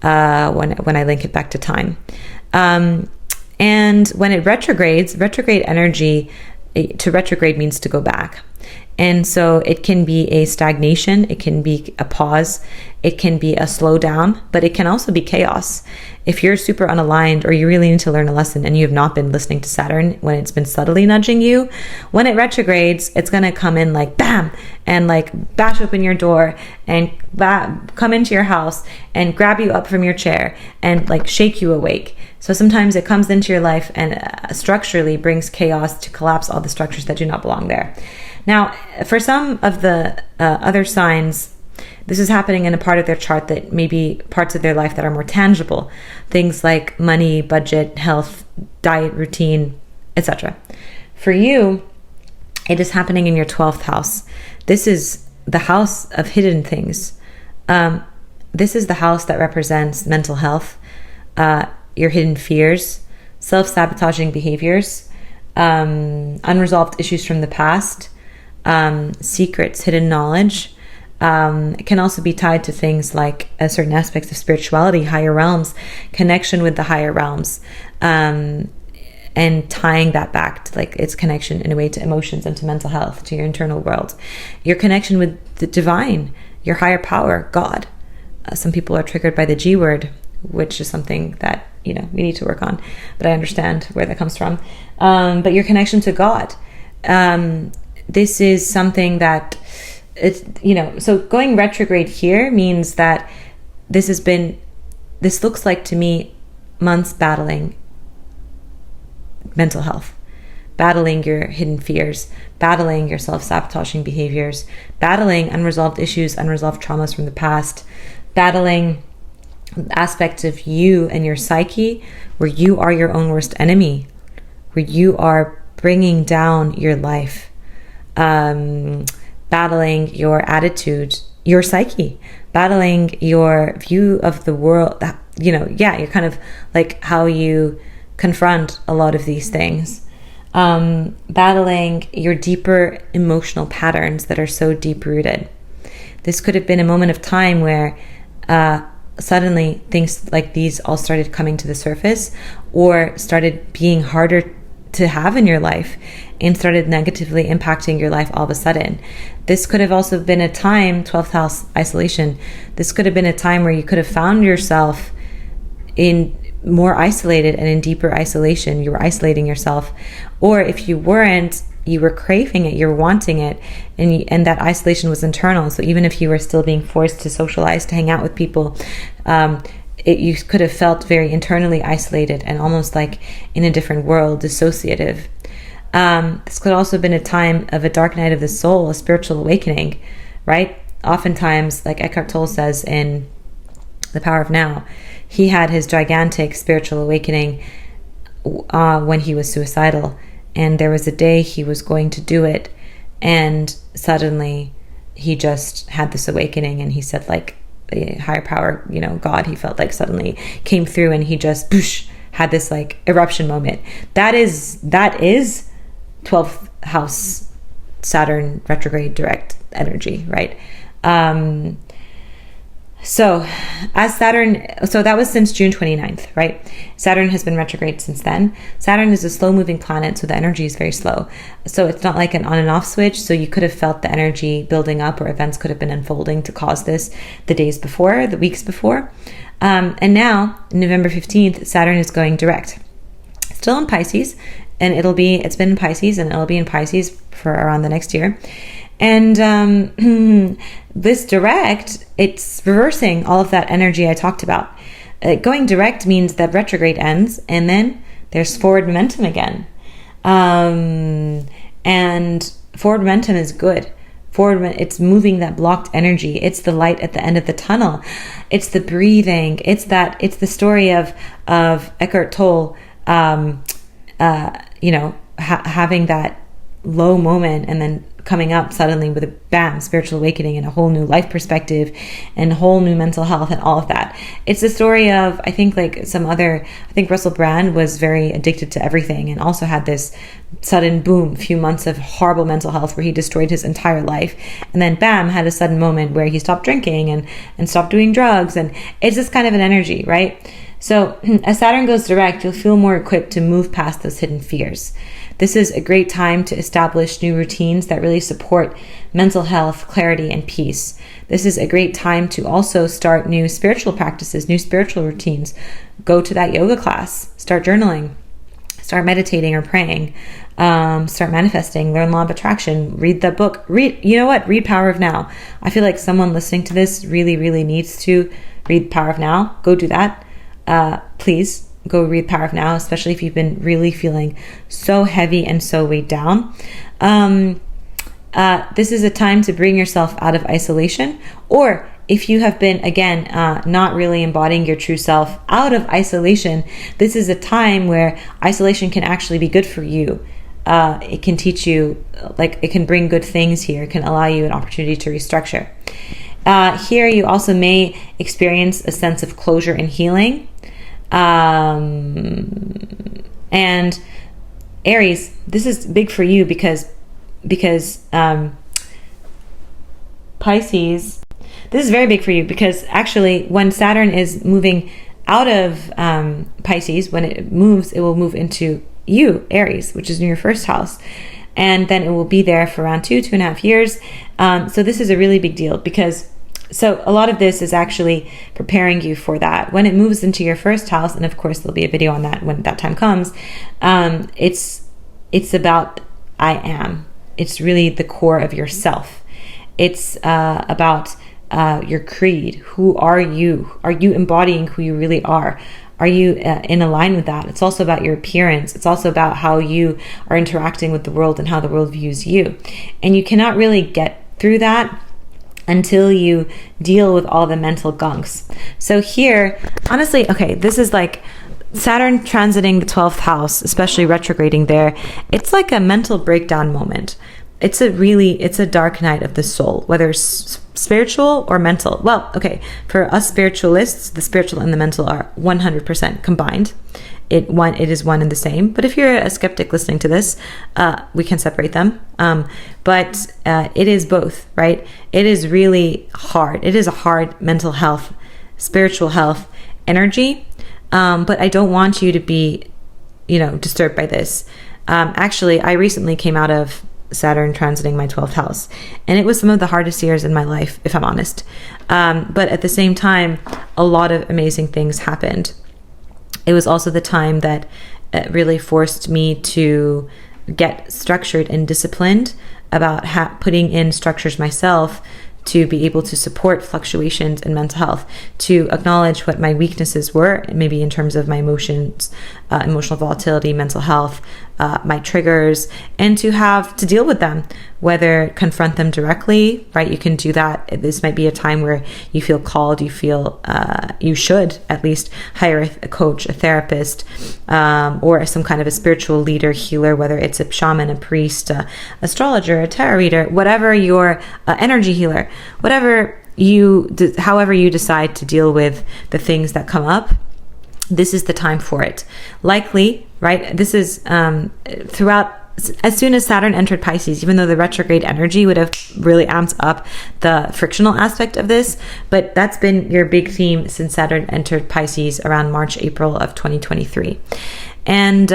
when I link it back to time. And when it retrogrades, retrograde energy, to retrograde means to go back. And so it can be a stagnation, it can be a pause, it can be a slowdown, but it can also be chaos. If you're super unaligned, or you really need to learn a lesson and you have not been listening to Saturn when it's been subtly nudging you, when it retrogrades, it's going to come in like bam, and like bash open your door and come into your house and grab you up from your chair and like shake you awake. So sometimes it comes into your life and structurally brings chaos to collapse all the structures that do not belong there. Now, for some of the other signs, this is happening in a part of their chart that maybe parts of their life that are more tangible. Things like money, budget, health, diet, routine, etc. For you, it is happening in your 12th house. This is the house of hidden things. This is the house that represents mental health, your hidden fears, self-sabotaging behaviors, unresolved issues from the past, secrets, hidden knowledge. It can also be tied to things like certain aspects of spirituality, higher realms, connection with the higher realms, and tying that back to like its connection in a way to emotions and to mental health, to your internal world, your connection with the divine, your higher power, God. Some people are triggered by the G word, which is something that, we need to work on, but I understand where that comes from. But your connection to God, this is something that it's, so going retrograde here means that this looks like to me months battling mental health, battling your hidden fears, battling your self-sabotaging behaviors, battling unresolved issues, unresolved traumas from the past, battling aspects of you and your psyche where you are your own worst enemy, where you are bringing down your life, battling your attitude, your psyche, battling your view of the world, you're kind of like how you confront a lot of these things, battling your deeper emotional patterns that are so deep rooted. This could have been a moment of time where suddenly things like these all started coming to the surface, or started being harder to have in your life and started negatively impacting your life all of a sudden. This could have also been a time, 12th house isolation, this could have been a time where you could have found yourself in more isolated and in deeper isolation. You were isolating yourself, or if you weren't, you were craving it, you're wanting it, and that isolation was internal. So even if you were still being forced to socialize, to hang out with people, you could have felt very internally isolated and almost like in a different world, dissociative. This could also have been a time of a dark night of the soul, a spiritual awakening, right? Oftentimes, like Eckhart Tolle says in The Power of Now, he had his gigantic spiritual awakening when he was suicidal. And there was a day he was going to do it, and suddenly he just had this awakening, and he said like the higher power, God, he felt like suddenly came through, and he just had this like eruption moment. That is 12th house Saturn retrograde direct energy, right? So as Saturn, so that was since June 29th, right? Saturn has been retrograde since then. Saturn is a slow moving planet, so the energy is very slow. So it's not like an on and off switch. So you could have felt the energy building up, or events could have been unfolding to cause this the days before, the weeks before. And now, November 15th, Saturn is going direct. Still in Pisces, and it's been in Pisces, and it'll be in Pisces for around the next year. And this direct, it's reversing all of that energy I talked about. Going direct means that retrograde ends, and then there's forward momentum again. And forward momentum is good. It's moving that blocked energy. It's the light at the end of the tunnel. It's the breathing. It's the story of Eckhart Tolle, having that low moment and then coming up suddenly with a bam, spiritual awakening and a whole new life perspective and whole new mental health and all of that. It's the story of, I think Russell Brand was very addicted to everything and also had this sudden boom, few months of horrible mental health where he destroyed his entire life. And then bam, had a sudden moment where he stopped drinking and stopped doing drugs. And it's this kind of an energy, right? So as Saturn goes direct, you'll feel more equipped to move past those hidden fears. This is a great time to establish new routines that really support mental health, clarity, and peace. This is a great time to also start new spiritual practices, new spiritual routines. Go to that yoga class, start journaling, start meditating or praying, start manifesting, learn law of attraction, read the book. Read Power of Now. I feel like someone listening to this really, really needs to read Power of Now. Go do that. Please go read Power of Now, especially if you've been really feeling so heavy and so weighed down. This is a time to bring yourself out of isolation, or if you have been, again, not really embodying your true self out of isolation, this is a time where isolation can actually be good for you. It can teach you, it can bring good things here. It can allow you an opportunity to restructure. Here you also may experience a sense of closure and healing. And Aries, this is big for you because Pisces, this is very big for you because actually when Saturn is moving out of Pisces, when it moves, it will move into you, Aries, which is in your first house. And then it will be there for around 2.5 years. So this is a really big deal because so a lot of this is actually preparing you for that. When it moves into your first house, and of course there'll be a video on that when that time comes, it's about I am. It's really the core of yourself. It's about your creed. Who are you? Are you embodying who you really are? Are you in line with that? It's also about your appearance. It's also about how you are interacting with the world and how the world views you. And you cannot really get through that until you deal with all the mental gunks. So here, honestly, okay, this is like Saturn transiting the 12th house, especially retrograding there. It's like a mental breakdown moment. It's a dark night of the soul, whether it's spiritual or mental. Well, okay, for us spiritualists, the spiritual and the mental are 100% combined. It is one and the same. But if you're a skeptic listening to this, we can separate them. But it is both, right? It is really hard. It is a hard mental health, spiritual health energy. But I don't want you to be, disturbed by this. Actually, I recently came out of Saturn transiting my 12th house, and it was some of the hardest years in my life, if I'm honest. But at the same time, a lot of amazing things happened. It was also the time that really forced me to get structured and disciplined about putting in structures myself to be able to support fluctuations in mental health, to acknowledge what my weaknesses were, maybe in terms of my emotions, emotional volatility, mental health, my triggers, and to deal with them, whether confront them directly, right? You can do that. This might be a time where you feel called, you feel you should at least hire a coach, a therapist, or some kind of a spiritual leader, healer, whether it's a shaman, a priest, astrologer, a tarot reader, whatever your energy healer, however you decide to deal with the things that come up. This is the time for it. Likely, right? This is throughout as soon as Saturn entered Pisces, even though the retrograde energy would have really amped up the frictional aspect of this, but that's been your big theme since Saturn entered Pisces around March, April of 2023. And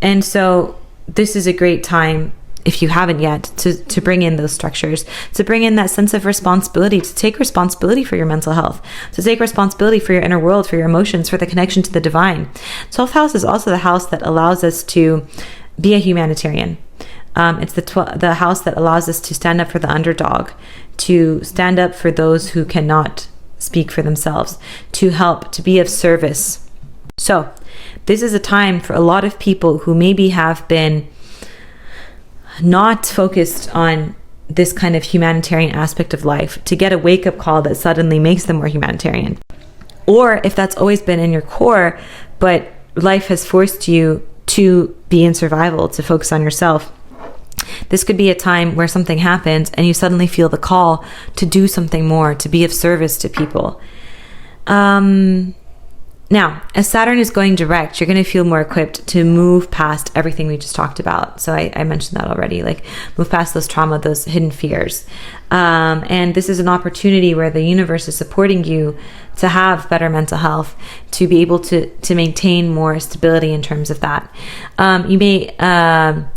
and so this is a great time, if you haven't yet, to bring in those structures, to bring in that sense of responsibility, to take responsibility for your mental health, to take responsibility for your inner world, for your emotions, for the connection to the divine. 12th house is also the house that allows us to be a humanitarian. It's the house that allows us to stand up for the underdog, to stand up for those who cannot speak for themselves, to help, to be of service. So this is a time for a lot of people who maybe have been not focused on this kind of humanitarian aspect of life, to get a wake-up call that suddenly makes them more humanitarian. Or if that's always been in your core, but life has forced you to be in survival, to focus on yourself, this could be a time where something happens and you suddenly feel the call to do something more, to be of service to people. Now, as Saturn is going direct, you're going to feel more equipped to move past everything we just talked about. So I mentioned that already, like move past those trauma, those hidden fears. And this is an opportunity where the universe is supporting you to have better mental health, to be able to maintain more stability in terms of that. You may, and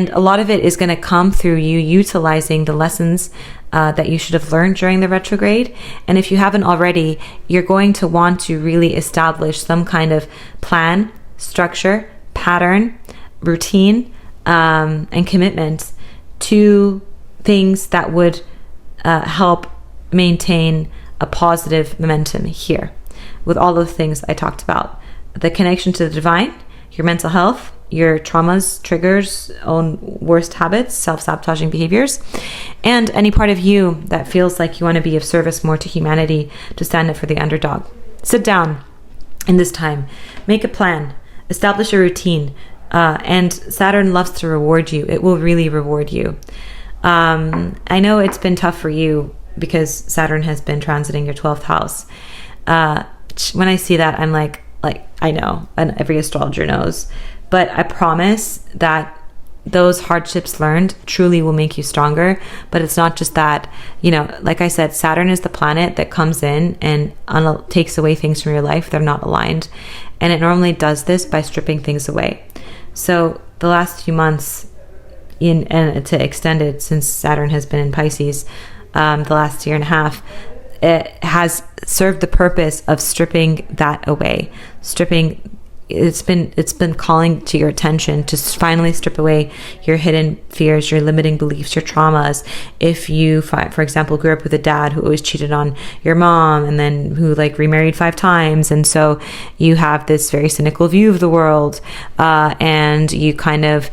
a lot of it is going to come through you utilizing the lessons that you should have learned during the retrograde. And if you haven't already, you're going to want to really establish some kind of plan, structure, pattern, routine, and commitment to things that would help maintain a positive momentum here with all the things I talked about. The connection to the divine, your mental health, your traumas, triggers, own worst habits, self-sabotaging behaviors, and any part of you that feels like you want to be of service more to humanity, to stand up for the underdog. Sit down in this time, make a plan, establish a routine, and Saturn loves to reward you. It will really reward you. I know it's been tough for you because Saturn has been transiting your 12th house. When I see that, I'm like I know, and every astrologer knows. But I promise that those hardships learned truly will make you stronger. But it's not just that, like I said, Saturn is the planet that comes in and takes away things from your life. They're not aligned. And it normally does this by stripping things away. So the last few months, and to extend it since Saturn has been in Pisces, the last year and a half, it has served the purpose of stripping that away. It's been calling to your attention to finally strip away your hidden fears, your limiting beliefs, your traumas. If you, for example, grew up with a dad who always cheated on your mom and then who remarried 5 times, and so you have this very cynical view of the world, and you kind of,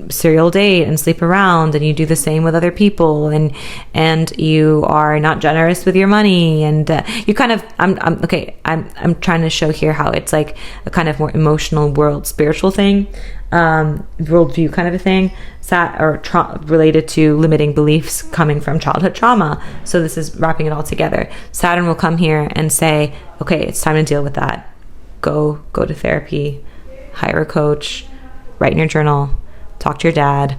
serial date and sleep around, and you do the same with other people, and you are not generous with your money, and you kind of I'm trying to show here how it's like a kind of more emotional world spiritual thing, worldview kind of a thing, related to limiting beliefs coming from childhood trauma. So this is wrapping it all together. Saturn will come here and say, okay, it's time to deal with that. Go to therapy, hire a coach, write in your journal, talk to your dad,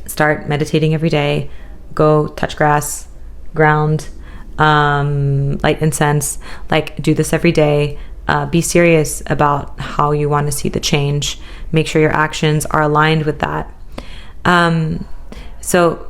start meditating every day, go touch grass, ground, light incense, do this every day. Be serious about how you want to see the change. Make sure your actions are aligned with that. So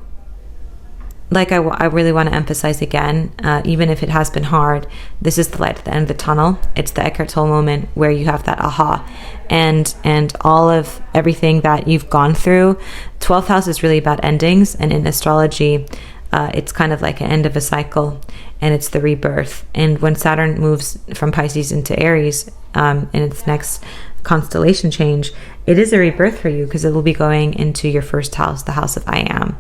I really want to emphasize again, even if it has been hard, this is the light at the end of the tunnel. It's the Eckhart Tolle moment where you have that aha, and all of everything that you've gone through. 12th house is really about endings, and in astrology, it's kind of like an end of a cycle, and it's the rebirth. And when Saturn moves from Pisces into Aries, in its next constellation change, it is a rebirth for you because it will be going into your first house, the house of I Am.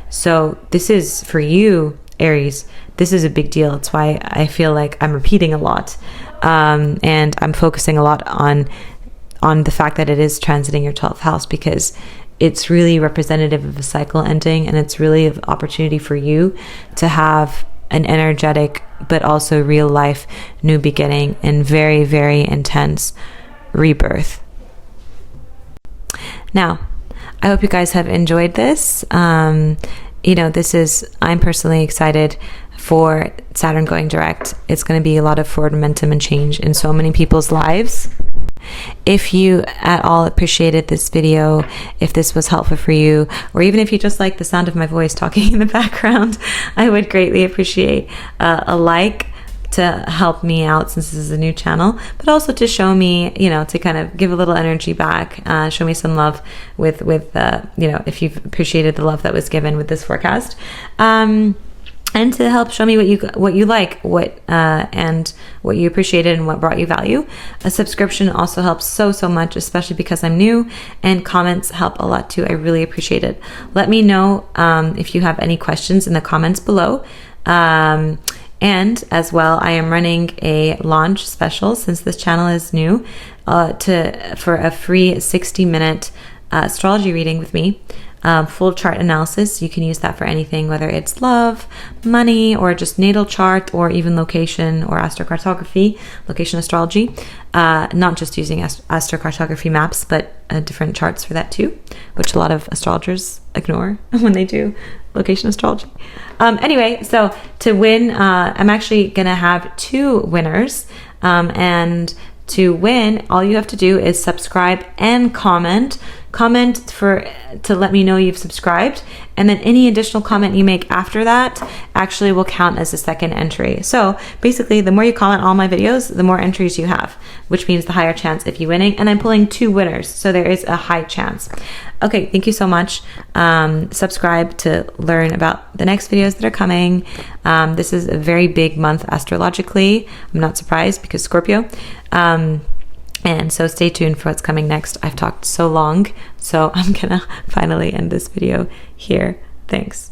So this is for you, Aries. This is a big deal. That's why I feel like I'm repeating a lot, and I'm focusing a lot on the fact that it is transiting your 12th house, because it's really representative of a cycle ending, and it's really an opportunity for you to have an energetic but also real life new beginning and very, very intense rebirth. Now, I hope you guys have enjoyed this. I'm personally excited for Saturn going direct. It's going to be a lot of forward momentum and change in so many people's lives. If you at all appreciated this video, if this was helpful for you, or even if you just like the sound of my voice talking in the background, I would greatly appreciate a like to help me out, since this is a new channel, but also to show me, to kind of give a little energy back, show me some love with if you've appreciated the love that was given with this forecast. And to help show me what you like, and what you appreciated and what brought you value. A subscription also helps so much, especially because I'm new, and comments help a lot too. I really appreciate it. Let me know if you have any questions in the comments below. And as well, I am running a launch special, since this channel is new, for a free 60-minute astrology reading with me. Full chart analysis. You can use that for anything, whether it's love, money, or just natal chart, or even location or astrocartography, location astrology. Not just using astrocartography maps, but different charts for that too, which a lot of astrologers ignore when they do location astrology. Anyway, so to win, I'm actually going to have 2 winners. And to win, all you have to do is subscribe and comment to let me know you've subscribed, and then any additional comment you make after that actually will count as a second entry. So basically, the more you comment on all my videos, the more entries you have, which means the higher chance of you winning. And I'm pulling 2 winners, so there is a high chance. Okay, thank you so much. Subscribe to learn about the next videos that are coming. This is a very big month astrologically. I'm not surprised, because Scorpio. And so stay tuned for what's coming next. I've talked so long, so I'm gonna finally end this video here. Thanks.